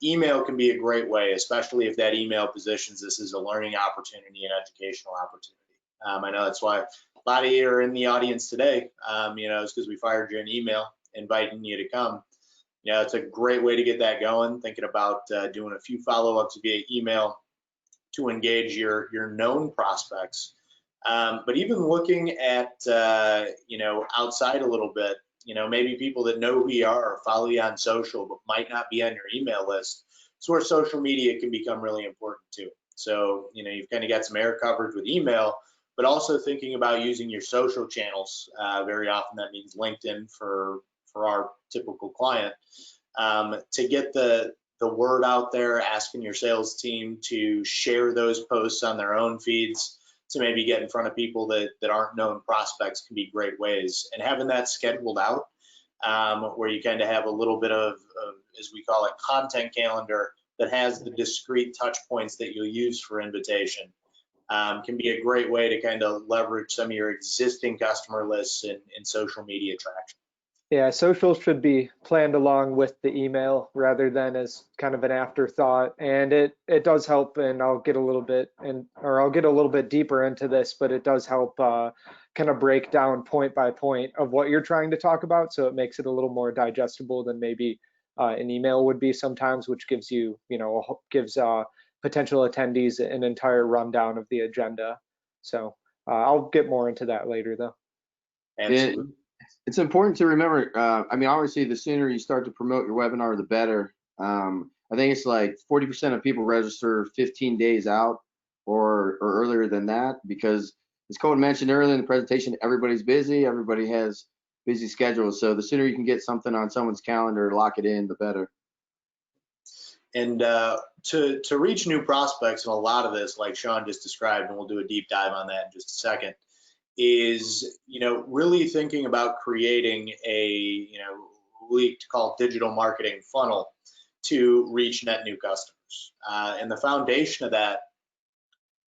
email can be a great way, especially if that email positions this as a learning opportunity and educational opportunity. I know that's why a lot of you are in the audience today. It's because we fired you an email inviting you to come. It's a great way to get that going. Thinking about doing a few follow-ups via email to engage your known prospects But even looking at, outside a little bit, maybe people that know who you are or follow you on social, but might not be on your email list. So where social media can become really important too. So, you've kind of got some air coverage with email, but also thinking about using your social channels. Very often that means LinkedIn for our typical client, to get the word out there, asking your sales team to share those posts on their own feeds, to maybe get in front of people that aren't known prospects, can be great ways. And having that scheduled out, where you kind of have a little bit of, as we call it, content calendar that has the discrete touch points that you'll use for invitation, can be a great way to kind of leverage some of your existing customer lists in social media traction. Yeah, social should be planned along with the email rather than as kind of an afterthought. And it does help, and I'll get a little bit deeper into this, but it does help kind of break down point by point of what you're trying to talk about. So it makes it a little more digestible than maybe an email would be sometimes, which gives you, gives potential attendees an entire rundown of the agenda. So I'll get more into that later though. Absolutely. It's important to remember, obviously the sooner you start to promote your webinar, the better. I think it's like 40% of people register 15 days out or earlier than that, because as Colin mentioned earlier in the presentation, everybody's busy, everybody has busy schedules. So the sooner you can get something on someone's calendar, lock it in, the better. And to reach new prospects, and a lot of this, like Sean just described, and we'll do a deep dive on that in just a second, is really thinking about creating a we call digital marketing funnel to reach net new customers. And the foundation of that,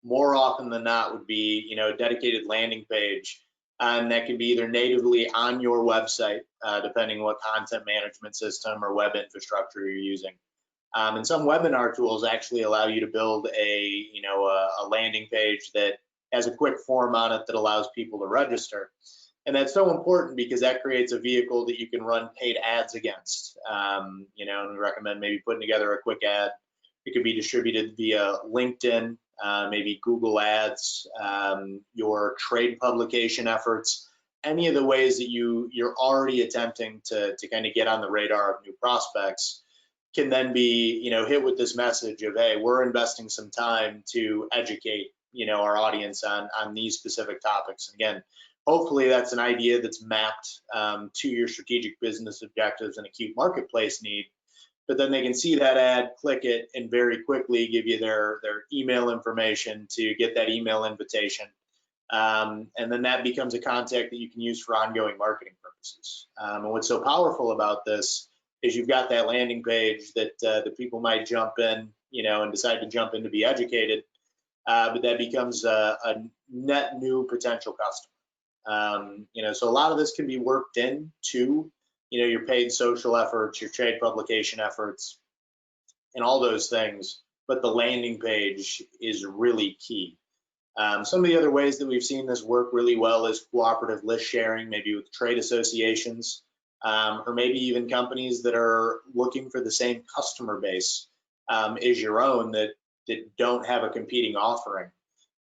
more often than not, would be a dedicated landing page, and that can be either natively on your website, depending what content management system or web infrastructure you're using. And some webinar tools actually allow you to build a landing page that has a quick form on it that allows people to register. And that's so important because that creates a vehicle that you can run paid ads against. And we recommend maybe putting together a quick ad. It could be distributed via LinkedIn, maybe Google Ads, your trade publication efforts, any of the ways that you're already attempting to kind of get on the radar of new prospects can then be hit with this message of, hey, we're investing some time to educate our audience on these specific topics. And again, hopefully that's an idea that's mapped to your strategic business objectives and acute marketplace need. But then they can see that ad, click it, and very quickly give you their email information to get that email invitation. And then that becomes a contact that you can use for ongoing marketing purposes. And what's so powerful about this is you've got that landing page that the people might jump in, and decide to jump in to be educated. But that becomes a net new potential customer. So a lot of this can be worked into, your paid social efforts, your trade publication efforts, and all those things. But the landing page is really key. Some of the other ways that we've seen this work really well is cooperative list sharing, maybe with trade associations, or maybe even companies that are looking for the same customer base as your own that don't have a competing offering.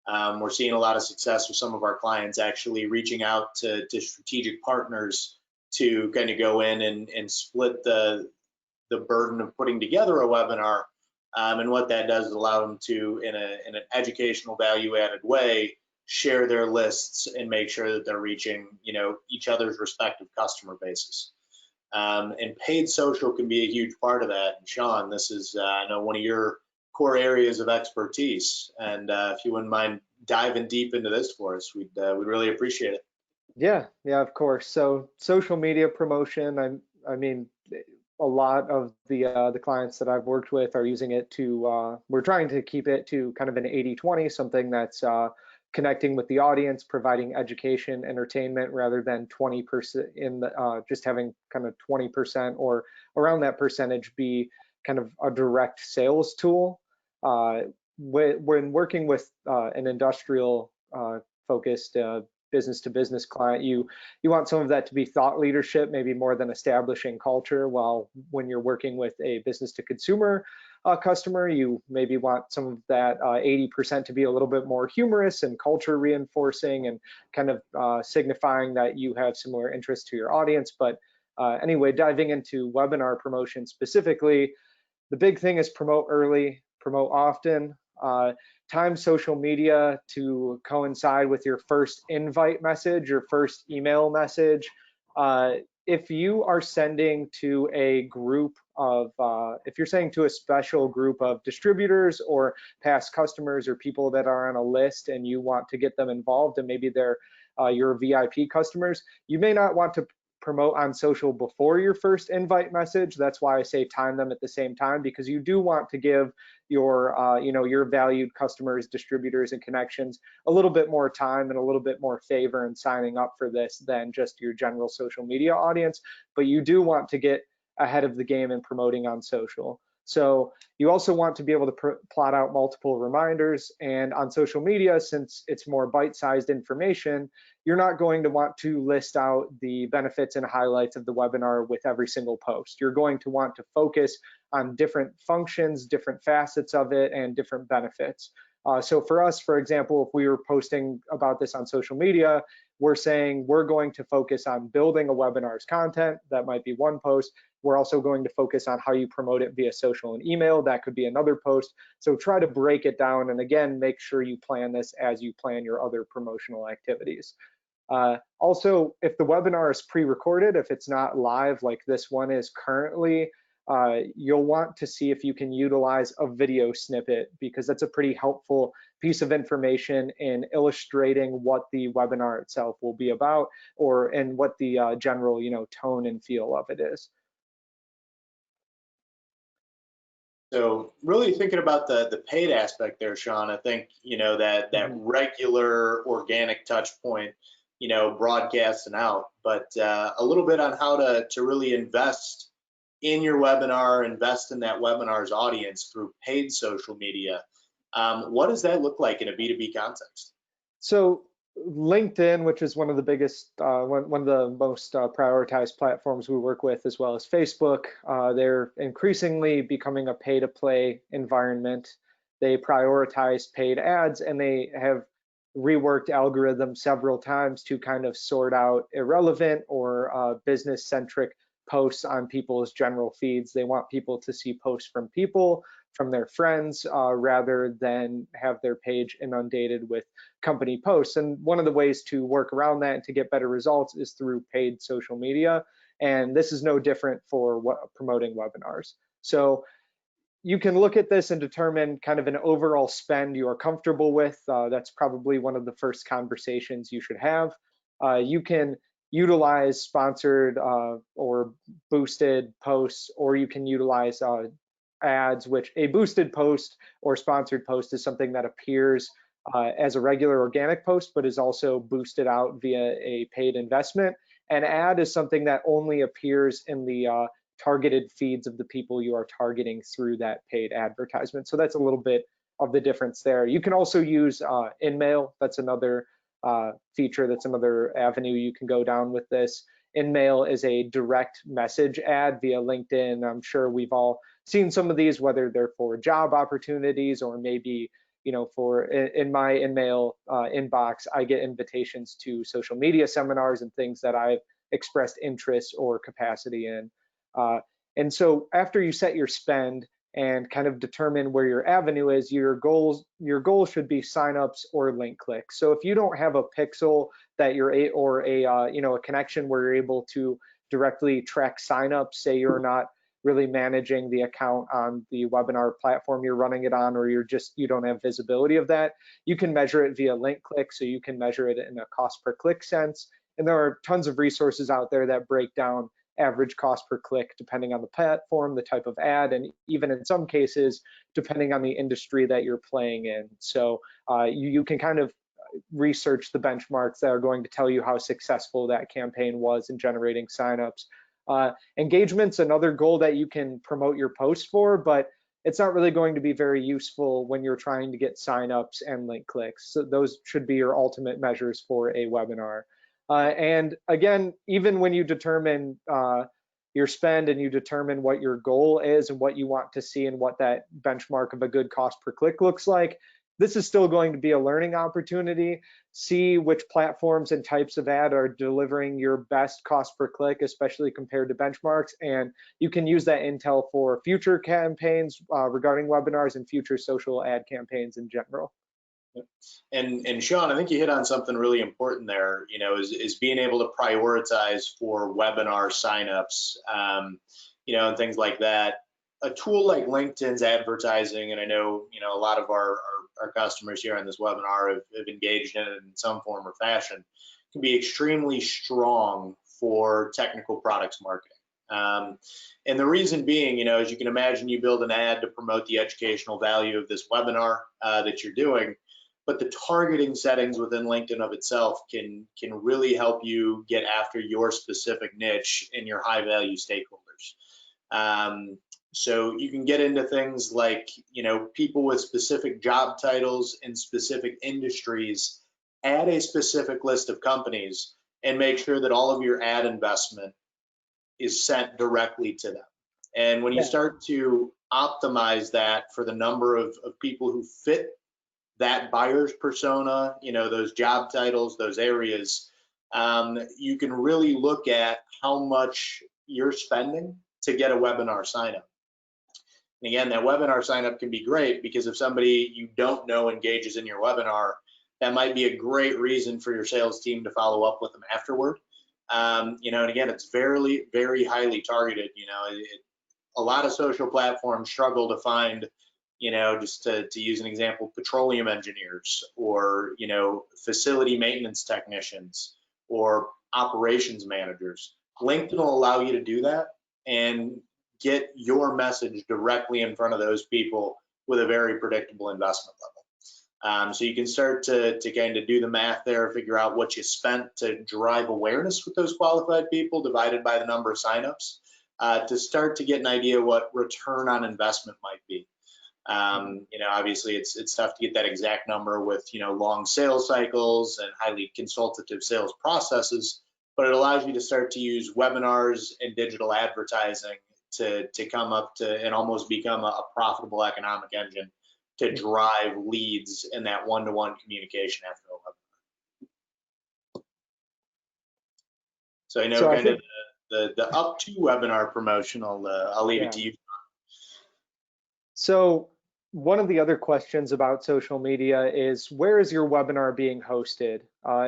We're seeing a lot of success with some of our clients actually reaching out to strategic partners to kind of go in and split the burden of putting together a webinar. And what that does is allow them to, in an educational value-added way, share their lists and make sure that they're reaching each other's respective customer bases. And paid social can be a huge part of that. And Sean, this is I know one of your core areas of expertise, and if you wouldn't mind diving deep into this for us, we'd really appreciate it. Yeah, of course. So social media promotion, I mean, a lot of the clients that I've worked with are using it to, we're trying to keep it to kind of an 80-20, something that's connecting with the audience, providing education, entertainment, rather than 20% in the, just having kind of 20% or around that percentage be kind of a direct sales tool. When working with an industrial focused business-to-business client, you want some of that to be thought leadership, maybe more than establishing culture, while when you're working with a business-to-consumer customer, you maybe want some of that 80% to be a little bit more humorous and culture reinforcing and kind of signifying that you have similar interests to your audience. But anyway, diving into webinar promotion specifically, the big thing is promote early, promote often. Time social media to coincide with your first invite message, your first email message. If you are sending to a group of, if you're sending to a special group of distributors or past customers or people that are on a list and you want to get them involved and maybe they're your VIP customers, you may not want to promote on social before your first invite message. That's why I say time them at the same time, because you do want to give your your valued customers, distributors, and connections a little bit more time and a little bit more favor in signing up for this than just your general social media audience. But you do want to get ahead of the game in promoting on social. So you also want to be able to plot out multiple reminders, and on social media, since it's more bite-sized information, you're not going to want to list out the benefits and highlights of the webinar with every single post. You're going to want to focus on different functions, different facets of it, and different benefits. So for us, for example, if we were posting about this on social media, we're saying we're going to focus on building a webinar's content. That might be one post. We're also going to focus on how you promote it via social and email. That could be another post. So try to break it down, and again, make sure you plan this as you plan your other promotional activities. Also, if the webinar is pre-recorded, if it's not live like this one is currently, you'll want to see if you can utilize a video snippet, because that's a pretty helpful piece of information in illustrating what the webinar itself will be about, and what the general tone and feel of it is. So really thinking about the paid aspect there, Sean, I think, that regular organic touch point, broadcasting out, but a little bit on how to really invest in your webinar, invest in that webinar's audience through paid social media. What does that look like in a B2B context? So LinkedIn, which is one of the biggest, one of the most prioritized platforms we work with, as well as Facebook, they're increasingly becoming a pay-to-play environment. They prioritize paid ads, and they have reworked algorithms several times to kind of sort out irrelevant or business-centric posts on people's general feeds. They want people to see posts from people, from their friends, rather than have their page inundated with company posts. And one of the ways to work around that and to get better results is through paid social media. And this is no different for promoting webinars. So you can look at this and determine kind of an overall spend you are comfortable with. That's probably one of the first conversations you should have. You can utilize sponsored or boosted posts, or you can utilize ads, which a boosted post or sponsored post is something that appears as a regular organic post, but is also boosted out via a paid investment. An ad is something that only appears in the targeted feeds of the people you are targeting through that paid advertisement. So that's a little bit of the difference there. You can also use InMail. That's another feature, that's another avenue you can go down with this. InMail is a direct message ad via LinkedIn. I'm sure we've all seen some of these, whether they're for job opportunities or maybe, for in my InMail inbox, I get invitations to social media seminars and things that I've expressed interest or capacity in. And so after you set your spend and kind of determine where your avenue is, your goal should be signups or link clicks. So if you don't have a pixel that you're a connection where you're able to directly track signups, say you're not really managing the account on the webinar platform you're running it on, or you don't have visibility of that, you can measure it via link click. So you can measure it in a cost per click sense. And there are tons of resources out there that break down average cost per click depending on the platform, the type of ad, and even in some cases depending on the industry that you're playing in. So you can kind of research the benchmarks that are going to tell you how successful that campaign was in generating signups. Engagement's another goal that you can promote your post for, but it's not really going to be very useful when you're trying to get signups and link clicks. So those should be your ultimate measures for a webinar. And again, even when you determine your spend and you determine what your goal is and what you want to see and what that benchmark of a good cost per click looks like. This is still going to be a learning opportunity. See which platforms and types of ad are delivering your best cost per click, especially compared to benchmarks. And you can use that intel for future campaigns regarding webinars and future social ad campaigns in general. And Sean, I think you hit on something really important there, is being able to prioritize for webinar signups, and things like that. A tool like LinkedIn's advertising, and I know, a lot of our customers here on this webinar have engaged in it in some form or fashion, can be extremely strong for technical products marketing. And the reason being, as you can imagine, you build an ad to promote the educational value of this webinar that you're doing, but the targeting settings within LinkedIn of itself can really help you get after your specific niche and your high value stakeholders. So you can get into things like, people with specific job titles in specific industries, add a specific list of companies and make sure that all of your ad investment is sent directly to them. And when you start to optimize that for the number of people who fit that buyer's persona, those job titles, those areas, you can really look at how much you're spending to get a webinar sign up. And again, that webinar sign up can be great because if somebody you don't know engages in your webinar, that might be a great reason for your sales team to follow up with them afterward. And again, it's very, very highly targeted. A lot of social platforms struggle to find, just to use an example, petroleum engineers or, facility maintenance technicians or operations managers. LinkedIn will allow you to do that and get your message directly in front of those people with a very predictable investment level. So you can start to kind of do the math there, figure out what you spent to drive awareness with those qualified people divided by the number of signups to start to get an idea what return on investment might be. Obviously it's tough to get that exact number with, long sales cycles and highly consultative sales processes, but it allows you to start to use webinars and digital advertising to come up to and almost become a profitable economic engine to drive leads in that one-to-one communication after a webinar. So I know kind of the up to webinar promotion, I'll leave it to you. So one of the other questions about social media is, where is your webinar being hosted?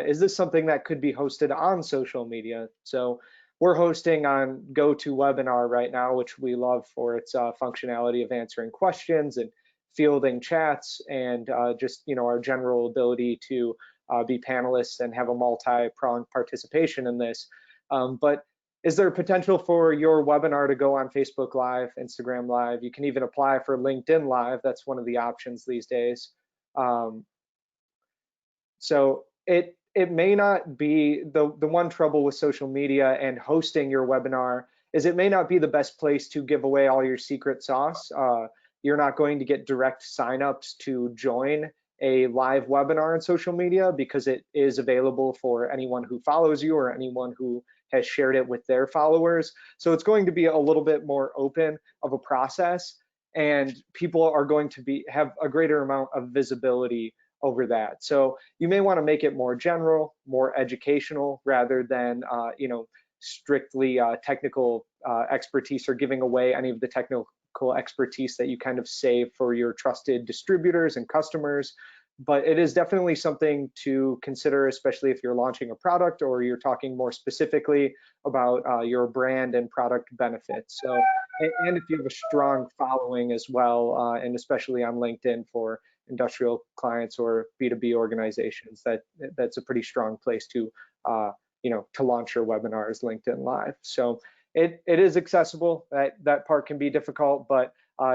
Is this something that could be hosted on social media? So we're hosting on GoToWebinar right now, which we love for its functionality of answering questions and fielding chats and just, our general ability to be panelists and have a multi-pronged participation in this. But is there potential for your webinar to go on Facebook Live, Instagram Live? You can even apply for LinkedIn Live. That's one of the options these days. So it may not be the one trouble with social media and hosting your webinar is it may not be the best place to give away all your secret sauce. You're not going to get direct signups to join a live webinar on social media because it is available for anyone who follows you or anyone who has shared it with their followers. So it's going to be a little bit more open of a process, and people are going to have a greater amount of visibility over that. So you may want to make it more general, more educational, rather than strictly technical expertise or giving away any of the technical expertise that you kind of save for your trusted distributors and customers. But it is definitely something to consider, especially if you're launching a product or you're talking more specifically about your brand and product benefits. So, and if you have a strong following as well, and especially on LinkedIn for industrial clients or B2B organizations, that's a pretty strong place to to launch your webinars, LinkedIn Live. So it is accessible. That part can be difficult, but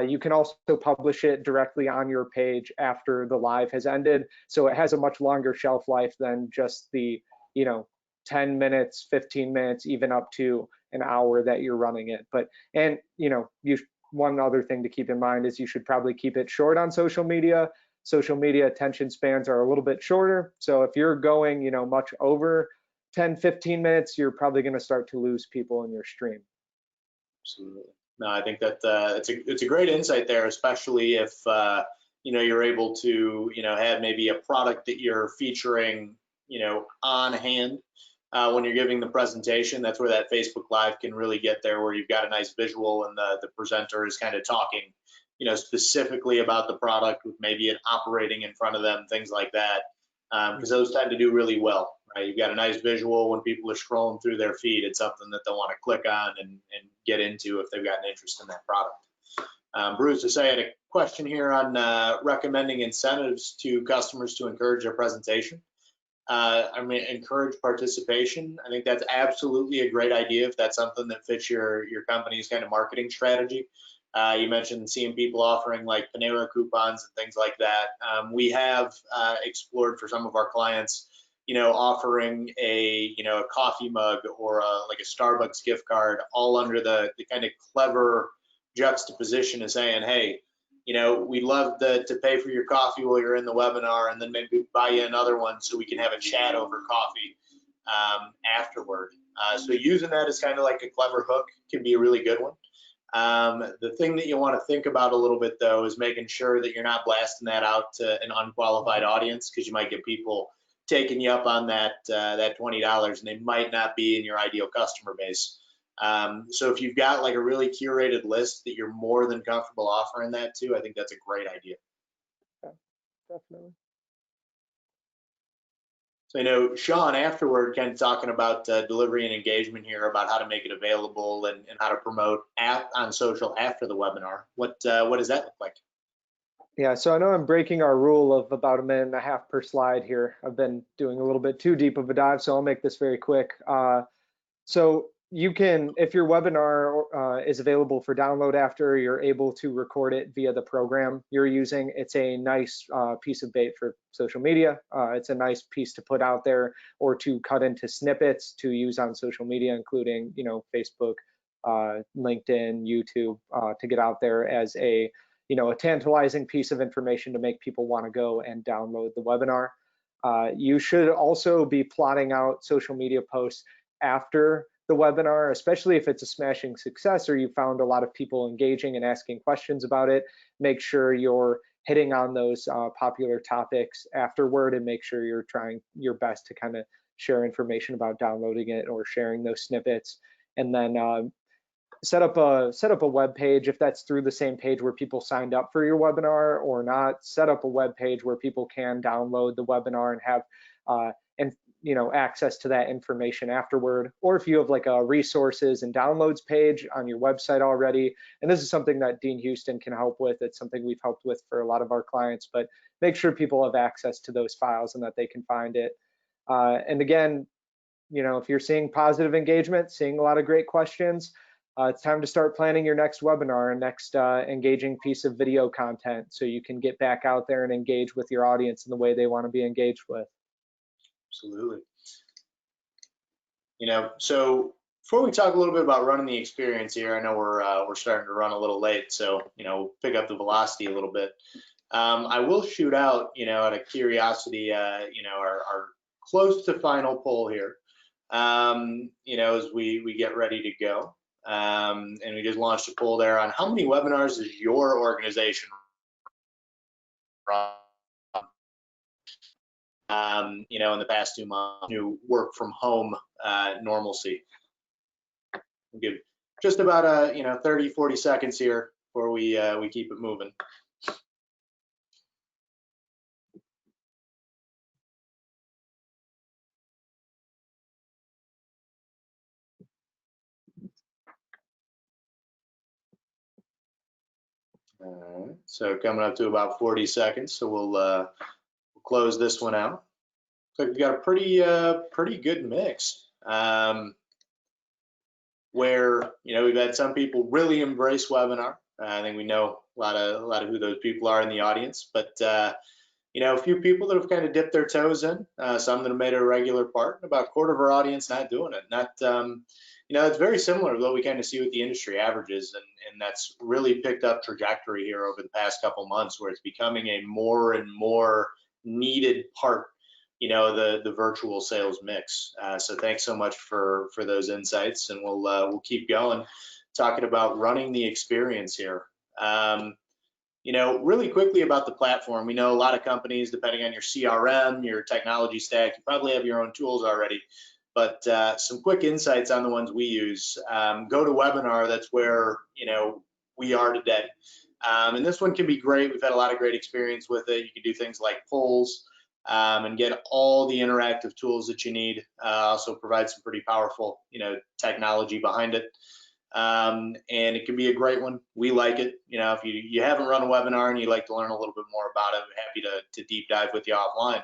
you can also publish it directly on your page after the live has ended. So it has a much longer shelf life than just the 10 minutes, 15 minutes, even up to an hour that you're running it. But one other thing to keep in mind is you should probably keep it short on social media. Social media attention spans are a little bit shorter. So if you're going, much over 10, 15 minutes, you're probably going to start to lose people in your stream. Absolutely. No, I think that it's a great insight there, especially if you're able to have maybe a product that you're featuring on hand when you're giving the presentation. That's where that Facebook Live can really get there, where you've got a nice visual and the presenter is kind of talking specifically about the product with maybe it operating in front of them, things like that, because those tend to do really well. Right? You've got a nice visual when people are scrolling through their feed. It's something that they'll want to click on and get into if they've got an interest in that product. Bruce, to say, I had a question here on recommending incentives to customers to encourage their presentation. I mean, encourage participation. I think that's absolutely a great idea if that's something that fits your company's kind of marketing strategy. You mentioned seeing people offering like Panera coupons and things like that. We have explored for some of our clients, offering a coffee mug or like a Starbucks gift card, all under the kind of clever juxtaposition of saying, hey, we'd love to pay for your coffee while you're in the webinar, and then maybe buy you another one so we can have a chat over coffee afterward. So using that as kind of like a clever hook can be a really good one. The thing that you want to think about a little bit though is making sure that you're not blasting that out to an unqualified audience, because you might get people taking you up on that $20 and they might not be in your ideal customer base. So if you've got like a really curated list that you're more than comfortable offering that to, I think that's a great idea. Yeah, definitely. So Sean afterward kind of talking about delivery and engagement here, about how to make it available and how to promote on social after the webinar. What does that look like? Yeah, so I know I'm breaking our rule of about 1.5 minutes per slide here. I've been doing a little bit too deep of a dive, so I'll make this very quick. So you can, if your webinar is available for download after, you're able to record it via the program you're using. It's a nice piece of bait for social media. It's a nice piece to put out there or to cut into snippets to use on social media, including, Facebook, LinkedIn, YouTube, to get out there as a tantalizing piece of information to make people want to go and download the webinar. You should also be plotting out social media posts after the webinar, especially if it's a smashing success or you found a lot of people engaging and asking questions about it. Make sure you're hitting on those popular topics afterward, and make sure you're trying your best to kind of share information about downloading it or sharing those snippets. And then set up a web page, if that's through the same page where people signed up for your webinar or not. Set up a web page where people can download the webinar and have access to that information afterward. Or if you have like a resources and downloads page on your website already, and this is something that DeanHouston can help with. It's something we've helped with for a lot of our clients, but make sure people have access to those files and that they can find it. And again, if you're seeing positive engagement, seeing a lot of great questions, it's time to start planning your next webinar and next engaging piece of video content, so you can get back out there and engage with your audience in the way they want to be engaged with. Absolutely. So before we talk a little bit about running the experience here, I know we're starting to run a little late, so pick up the velocity a little bit. I will shoot out, out of curiosity, our close to final poll here, as we get ready to go. And we just launched a poll there on how many webinars is your organization run, in the past 2 months, new work from home normalcy. We'll give just about 30, 40 seconds here before we keep it moving. All right, so coming up to about 40 seconds, so we'll close this one out. So we've got a pretty good mix, where we've had some people really embrace webinar. I think we know a lot of who those people are in the audience, but a few people that have kind of dipped their toes in, some that have made it a regular part, about a quarter of our audience not doing it. Not it's very similar to what we kind of see with the industry averages, and that's really picked up trajectory here over the past couple months, where it's becoming a more and more needed part, the virtual sales mix. So thanks so much for those insights, and we'll keep going. talking about running the experience here. You know, really quickly about the platform, we know a lot of companies, depending on your CRM, your technology stack, you probably have your own tools already, but some quick insights on the ones we use. GoToWebinar, that's where, you know, we are today. And this one can be great. We've had a lot of great experience with it. You can do things like polls and get all the interactive tools that you need. Also provide some pretty powerful, you know, technology behind it. And it can be a great one. We like it. You know, if you haven't run a webinar and you'd like to learn a little bit more about it, we're happy to deep dive with you offline.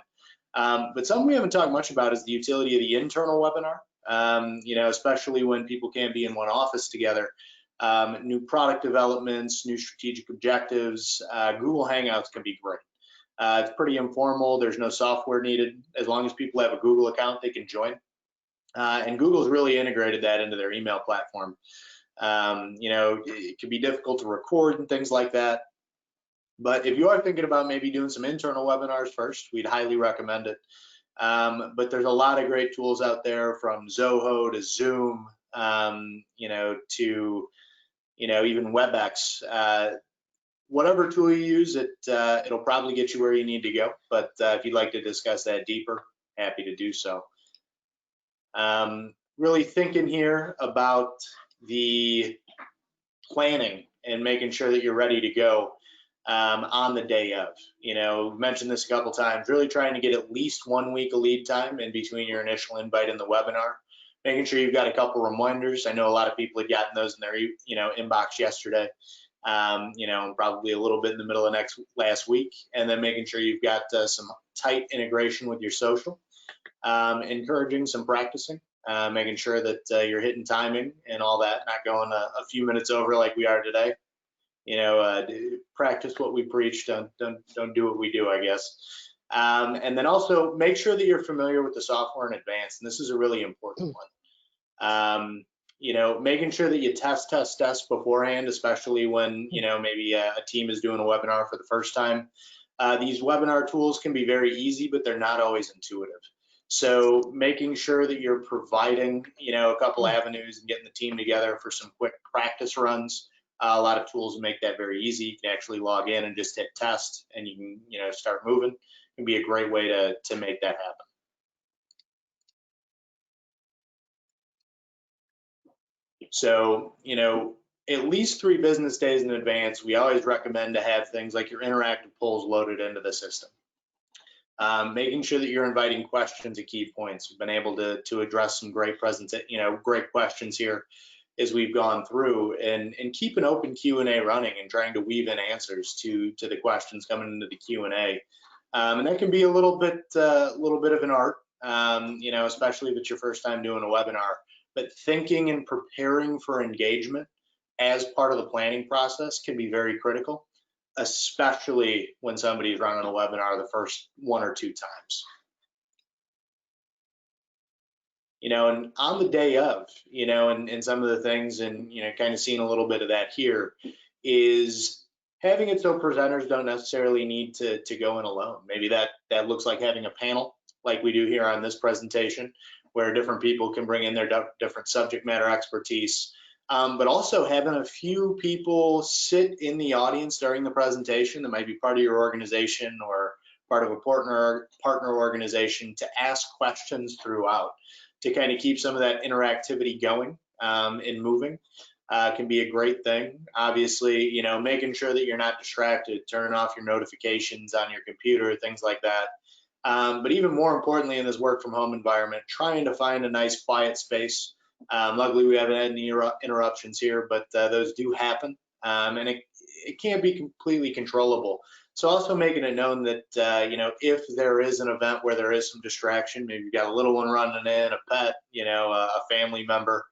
But something we haven't talked much about is the utility of the internal webinar, you know, especially when people can't be in one office together. New product developments, new strategic objectives, Google Hangouts can be great. It's pretty informal. There's no software needed. As long as people have a Google account, they can join. And Google's really integrated that into their email platform. You know, it can be difficult to record and things like that. But if you are thinking about maybe doing some internal webinars first, we'd highly recommend it. But there's a lot of great tools out there, from Zoho to Zoom, you know, to, you know, even WebEx. Whatever tool you use, it'll probably get you where you need to go. But if you'd like to discuss that deeper, happy to do so. Really thinking here about the planning and making sure that you're ready to go on the day of. You know, we've mentioned this a couple times, really trying to get at least 1 week of lead time in between your initial invite and the webinar, making sure you've got a couple reminders. I know a lot of people had gotten those in their, you know, inbox yesterday, you know, and probably a little bit in the middle of last week, and then making sure you've got some tight integration with your social, encouraging some practicing, making sure that you're hitting timing and all that, not going a few minutes over like we are today. You know, practice what we preach, don't do what we do, I guess. And then also make sure that you're familiar with the software in advance, and this is a really important one. You know, making sure that you test beforehand, especially when, you know, maybe a team is doing a webinar for the first time. These webinar tools can be very easy, but they're not always intuitive. So making sure that you're providing, you know, a couple avenues and getting the team together for some quick practice runs. A lot of tools make that very easy. You can actually log in and just hit test, and you can, you know, start moving. It can be a great way to make that happen. So, you know, at least 3 business days in advance, we always recommend to have things like your interactive polls loaded into the system. Making sure that you're inviting questions at key points. We've been able to address some great great questions here as we've gone through, and keep an open Q&A running and trying to weave in answers to the questions coming into the Q&A. And that can be a little bit of an art, you know, especially if it's your first time doing a webinar. But thinking and preparing for engagement as part of the planning process can be very critical, especially when somebody's running a webinar the first 1 or 2 times. You know, and on the day of, you know, and some of the things, and, you know, kind of seeing a little bit of that here, is having it so presenters don't necessarily need to go in alone. Maybe that looks like having a panel like we do here on this presentation, where different people can bring in their different subject matter expertise, but also having a few people sit in the audience during the presentation that might be part of your organization or part of a partner organization, to ask questions throughout, to kind of keep some of that interactivity going and moving, can be a great thing. Obviously, you know, making sure that you're not distracted, turning off your notifications on your computer, things like that. But even more importantly, in this work from home environment, trying to find a nice quiet space. Luckily, we haven't had any interruptions here, but those do happen, and it can't be completely controllable. So also making it known that, you know, if there is an event where there is some distraction, maybe you've got a little one running in, a pet, you know, a family member,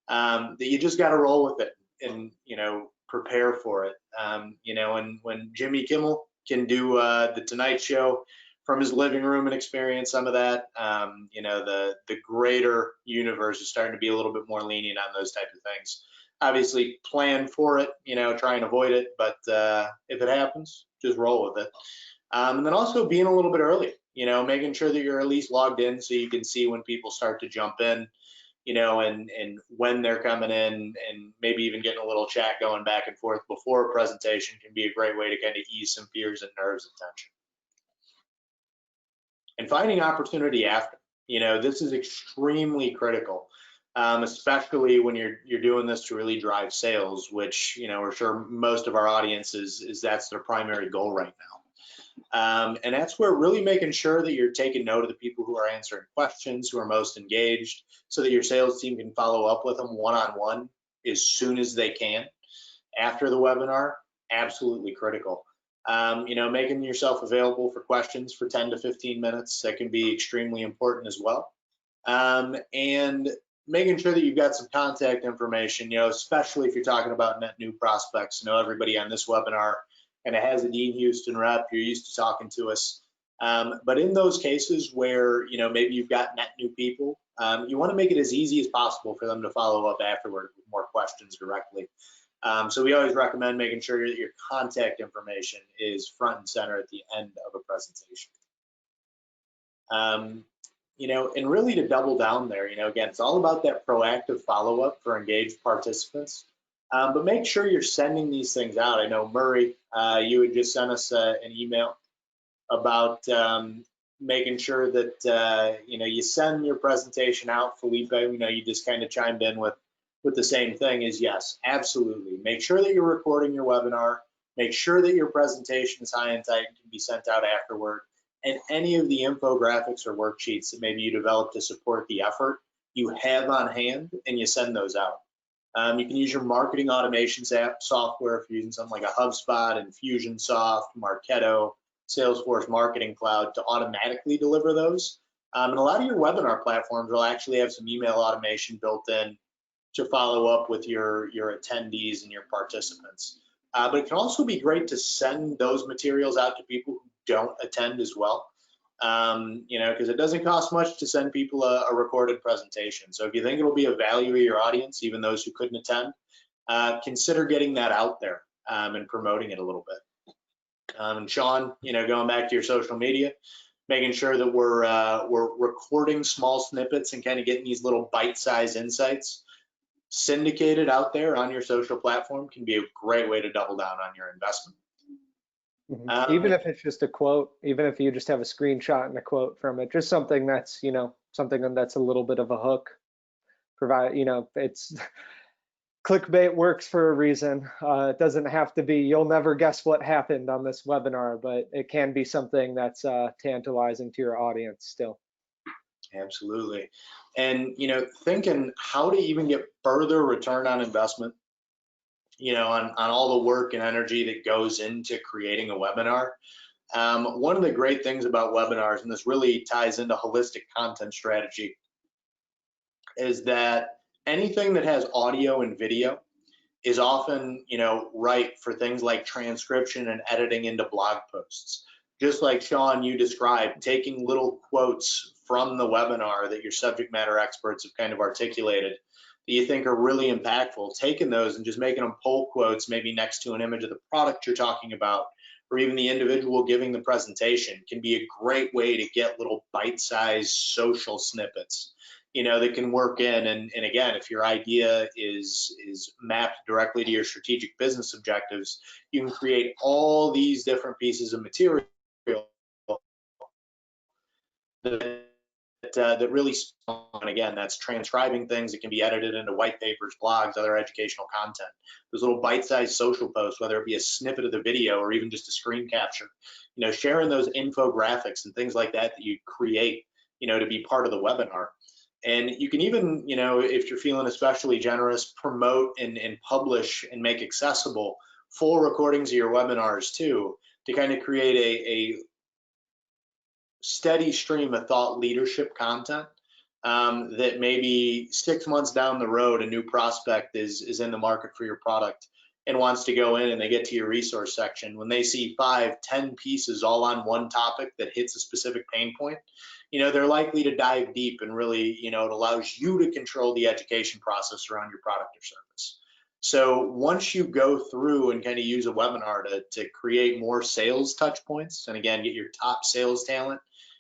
that you just got to roll with it and, you know, prepare for it. You know, and when Jimmy Kimmel can do the Tonight Show from his living room and experience some of that, you know, the greater universe is starting to be a little bit more lenient on those types of things. Obviously, plan for it, you know, try and avoid it, but if it happens, just roll with it. And then also being a little bit early, you know, making sure that you're at least logged in so you can see when people start to jump in. and when they're coming in, and maybe even getting a little chat going back and forth before a presentation can be a great way to kind of ease some fears and nerves and tension. And finding opportunity after, this is extremely critical, especially when you're doing this to really drive sales, which, we're sure most of our audience is that's their primary goal right now. And that's where really making sure that you're taking note of the people who are answering questions, who are most engaged, so that your sales team can follow up with them one-on-one as soon as they can after the webinar. Absolutely critical. Making yourself available for questions for 10 to 15 minutes, that can be extremely important as well. And making sure that you've got some contact information, especially if you're talking about net new prospects. Everybody on this webinar and it has a DeanHouston rep, you're used to talking to us. But in those cases where, maybe you've got net new people, you want to make it as easy as possible for them to follow up afterward with more questions directly. So we always recommend making sure that your contact information is front and center at the end of a presentation. And really to double down there, again, it's all about that proactive follow-up for engaged participants. But make sure you're sending these things out. I know, Murray, you had just sent us an email about making sure that, you send your presentation out. Felipe, you just kind of chimed in with the same thing. Is yes, absolutely. Make sure that you're recording your webinar. Make sure that your presentation is high and tight and can be sent out afterward. And any of the infographics or worksheets that maybe you develop to support the effort, you have on hand and you send those out. You can use your marketing automation software if you're using something like a HubSpot, Infusionsoft, Marketo, Salesforce Marketing Cloud to automatically deliver those. And a lot of your webinar platforms will actually have some email automation built in to follow up with your attendees and your participants. But it can also be great to send those materials out to people who don't attend as well. Because it doesn't cost much to send people a recorded presentation. So if you think it'll be of value to your audience, even those who couldn't attend, consider getting that out there and promoting it a little bit. And Sean, going back to your social media, making sure that we're recording small snippets and kind of getting these little bite-sized insights syndicated out there on your social platform can be a great way to double down on your investment. Even if it's just a quote, even if you just have a screenshot and a quote from it, just something that's, something that's a little bit of a hook. It's clickbait works for a reason. It doesn't have to be, you'll never guess what happened on this webinar, but it can be something that's tantalizing to your audience still. Absolutely. And, thinking how to even get further return on investment, on all the work and energy that goes into creating a webinar. One of the great things about webinars, and this really ties into holistic content strategy, is that anything that has audio and video is often, right for things like transcription and editing into blog posts. Just like Sean, you described, taking little quotes from the webinar that your subject matter experts have kind of articulated that you think are really impactful, taking those and just making them pull quotes maybe next to an image of the product you're talking about, or even the individual giving the presentation, can be a great way to get little bite-sized social snippets, that can work in. And again, if your idea is mapped directly to your strategic business objectives, you can create all these different pieces of material that really, and again, that's transcribing things that can be edited into white papers, blogs, other educational content. Those little bite-sized social posts, whether it be a snippet of the video or even just a screen capture, sharing those infographics and things like that you create, to be part of the webinar. And you can even, if you're feeling especially generous, promote and publish and make accessible full recordings of your webinars too, to kind of create a steady stream of thought leadership content that maybe 6 months down the road, a new prospect is in the market for your product and wants to go in, and they get to your resource section. When they see 5, 10 pieces all on one topic that hits a specific pain point, they're likely to dive deep, and really, it allows you to control the education process around your product or service. So once you go through and kind of use a webinar to create more sales touch points, and again, get your top sales talent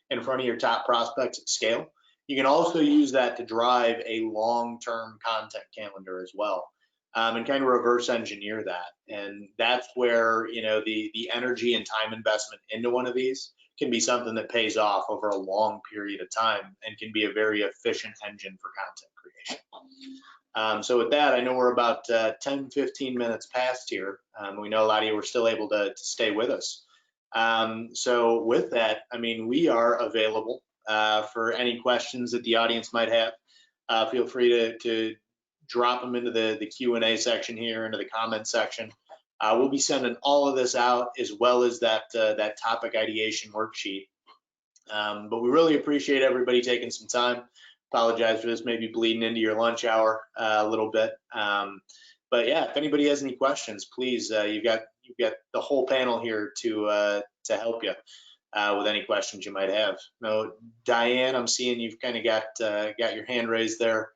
in front of your top prospects at scale, You can also use that to drive a long-term content calendar as well, and kind of reverse engineer that. And that's where, you know, the energy and time investment into one of these can be something that pays off over a long period of time and can be a very efficient engine for content creation. So with that, I know we're about 10, 15 minutes past here. We know a lot of you were still able to stay with us. So with that, I mean, we are available for any questions that the audience might have. Feel free to drop them into the Q&A section here, into the comment section. We'll be sending all of this out, as well as that topic ideation worksheet. But we really appreciate everybody taking some time. Apologize for this maybe bleeding into your lunch hour a little bit. But yeah, if anybody has any questions, please, you've got the whole panel here to help you with any questions you might have. Now, Diane, I'm seeing you've kind of got your hand raised there.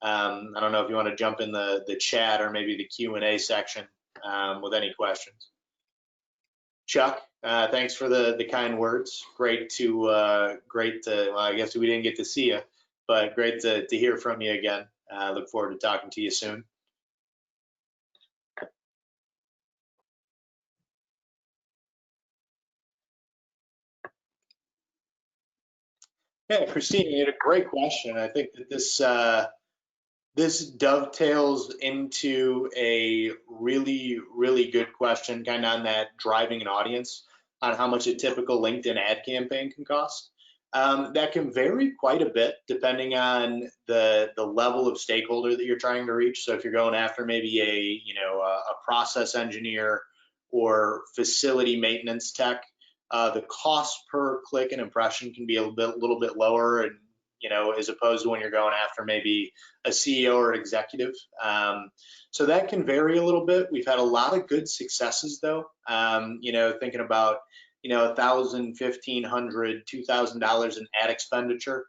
I don't know if you want to jump in the chat or maybe the Q&A section with any questions. Chuck, thanks for the kind words. Great to well, I guess we didn't get to see you, but great to hear from you again. Look forward to talking to you soon. Yeah, Christina, you had a great question. I think that this dovetails into a really good question, kind of on that driving an audience, on how much a typical LinkedIn ad campaign can cost. That can vary quite a bit depending on the level of stakeholder that you're trying to reach. So if you're going after maybe a process engineer or facility maintenance tech, the cost per click and impression can be a little bit lower, and as opposed to when you're going after maybe a CEO or executive. So that can vary a little bit. We've had a lot of good successes though. Thinking about $1,000, $1,500, $2,000 in ad expenditure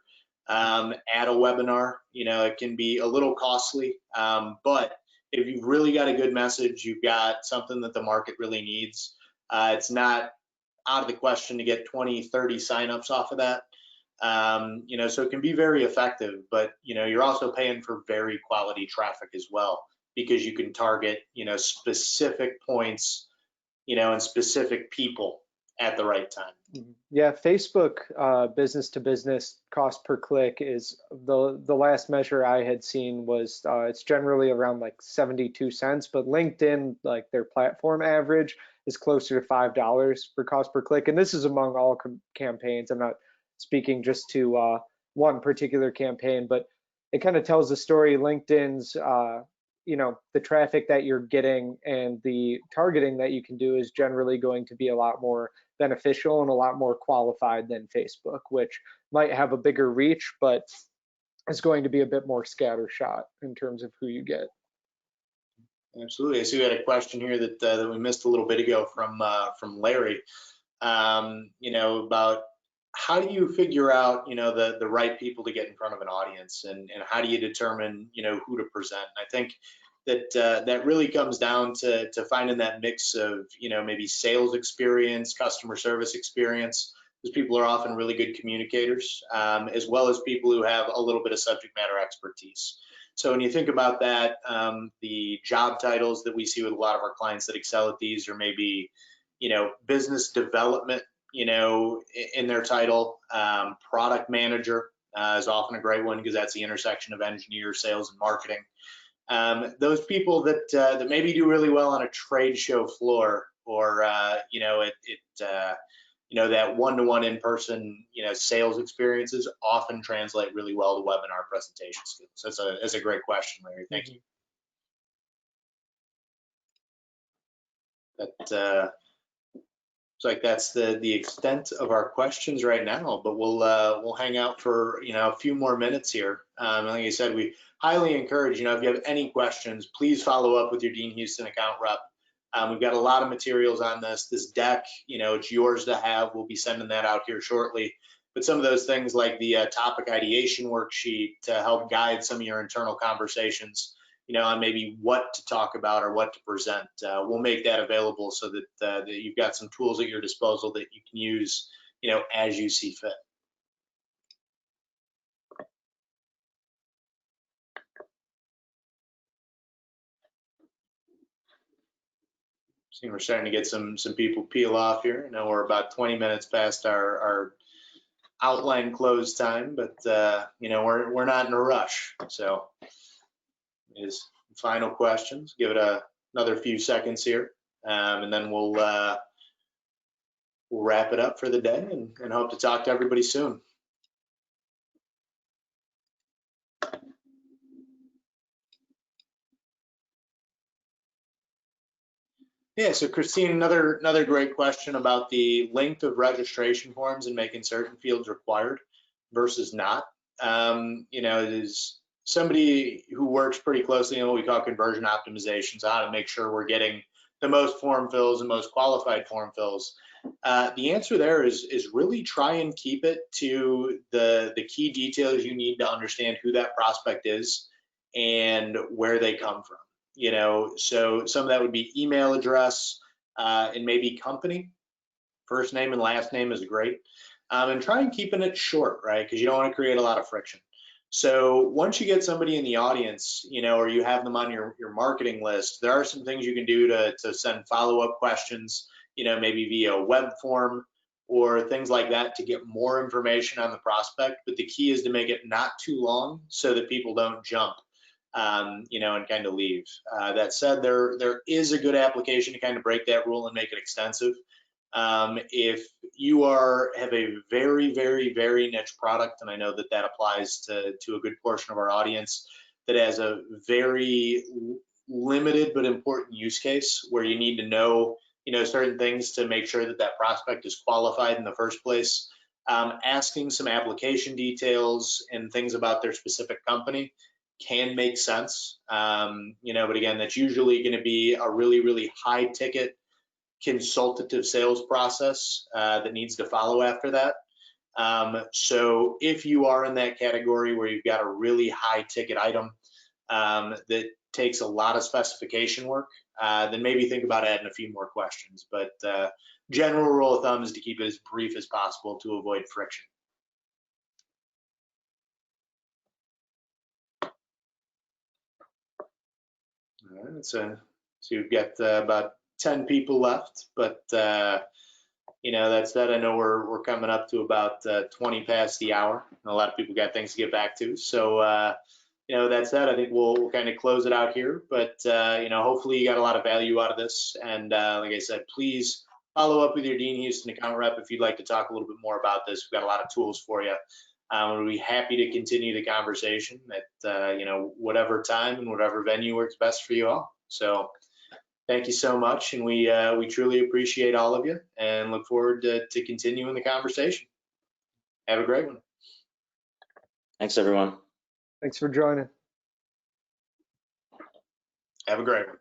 at a webinar. It can be a little costly, but if you've really got a good message, you've got something that the market really needs, it's not out of the question to get 20, 30 signups off of that. So it can be very effective, but you're also paying for very quality traffic as well, because you can target specific points and specific people at the right time. Yeah, Facebook business to business cost per click is the last measure I had seen was it's generally around like 72 cents, but LinkedIn, like their platform average, is closer to $5 for cost per click, and this is among all campaigns. I'm not speaking just to one particular campaign, but it kind of tells the story. LinkedIn's the traffic that you're getting and the targeting that you can do is generally going to be a lot more beneficial and a lot more qualified than Facebook, which might have a bigger reach, but is going to be a bit more scattershot in terms of who you get. Absolutely. I see we had a question here that we missed a little bit ago from Larry. About how do you figure out the right people to get in front of an audience, and how do you determine who to present? And I think that really comes down to finding that mix of maybe sales experience, customer service experience, because people are often really good communicators, as well as people who have a little bit of subject matter expertise. So when you think about that, the job titles that we see with a lot of our clients that excel at these are maybe business development in their title. Product manager is often a great one, because that's the intersection of engineer, sales, and marketing. Those people that maybe do really well on a trade show floor, or that one-to-one in-person sales experiences often translate really well to webinar presentation skills. So that's a great question, Larry. Thank you. That looks like that's the extent of our questions right now, but we'll hang out for a few more minutes here. Like I said, we highly encourage if you have any questions, please follow up with your DeanHouston account rep. We've got a lot of materials on this deck. It's yours to have. We'll be sending that out here shortly. But some of those things like the topic ideation worksheet to help guide some of your internal conversations, on maybe what to talk about or what to present. We'll make that available so that you've got some tools at your disposal that you can use, as you see fit. See, we're starting to get some people peel off here. I know we're about 20 minutes past our outline close time, but you know, we're not in a rush. So, is final questions? Give it another few seconds here, and then we'll wrap it up for the day, and hope to talk to everybody soon. Yeah, so Christine, another great question about the length of registration forms and making certain fields required versus not. You know, as somebody who works pretty closely in what we call conversion optimization, so how to make sure we're getting the most form fills and most qualified form fills. The answer there is really try and keep it to the key details you need to understand who that prospect is and where they come from. You know, so some of that would be email address and maybe company. First name and last name is great. And try and keeping it short, right? Because you don't want to create a lot of friction. So once you get somebody in the audience, you know, or you have them on your marketing list, there are some things you can do to send follow-up questions, you know, maybe via web form or things like that to get more information on the prospect. But the key is to make it not too long so that people don't jump. You know, and kind of leave. That said, there is a good application to kind of break that rule and make it extensive. If you have a very, very, very niche product, and I know that applies to a good portion of our audience that has a very limited but important use case where you need to know, you know, certain things to make sure that prospect is qualified in the first place. Asking some application details and things about their specific company can make sense, you know, but again, that's usually going to be a really, really high ticket consultative sales process that needs to follow after that. So if you are in that category where you've got a really high ticket item that takes a lot of specification work, then maybe think about adding a few more questions. But general rule of thumb is to keep it as brief as possible to avoid friction. All right, so you've got about 10 people left, but you know, that said, I know we're coming up to about 20 past the hour. A lot of people got things to get back to. So, you know, that said, I think we'll kind of close it out here. But, you know, hopefully you got a lot of value out of this. And like I said, please follow up with your DeanHouston account rep if you'd like to talk a little bit more about this. We've got a lot of tools for you. We'll be happy to continue the conversation at, you know, whatever time and whatever venue works best for you all. So thank you so much. And we truly appreciate all of you and look forward to continuing the conversation. Have a great one. Thanks, everyone. Thanks for joining. Have a great one.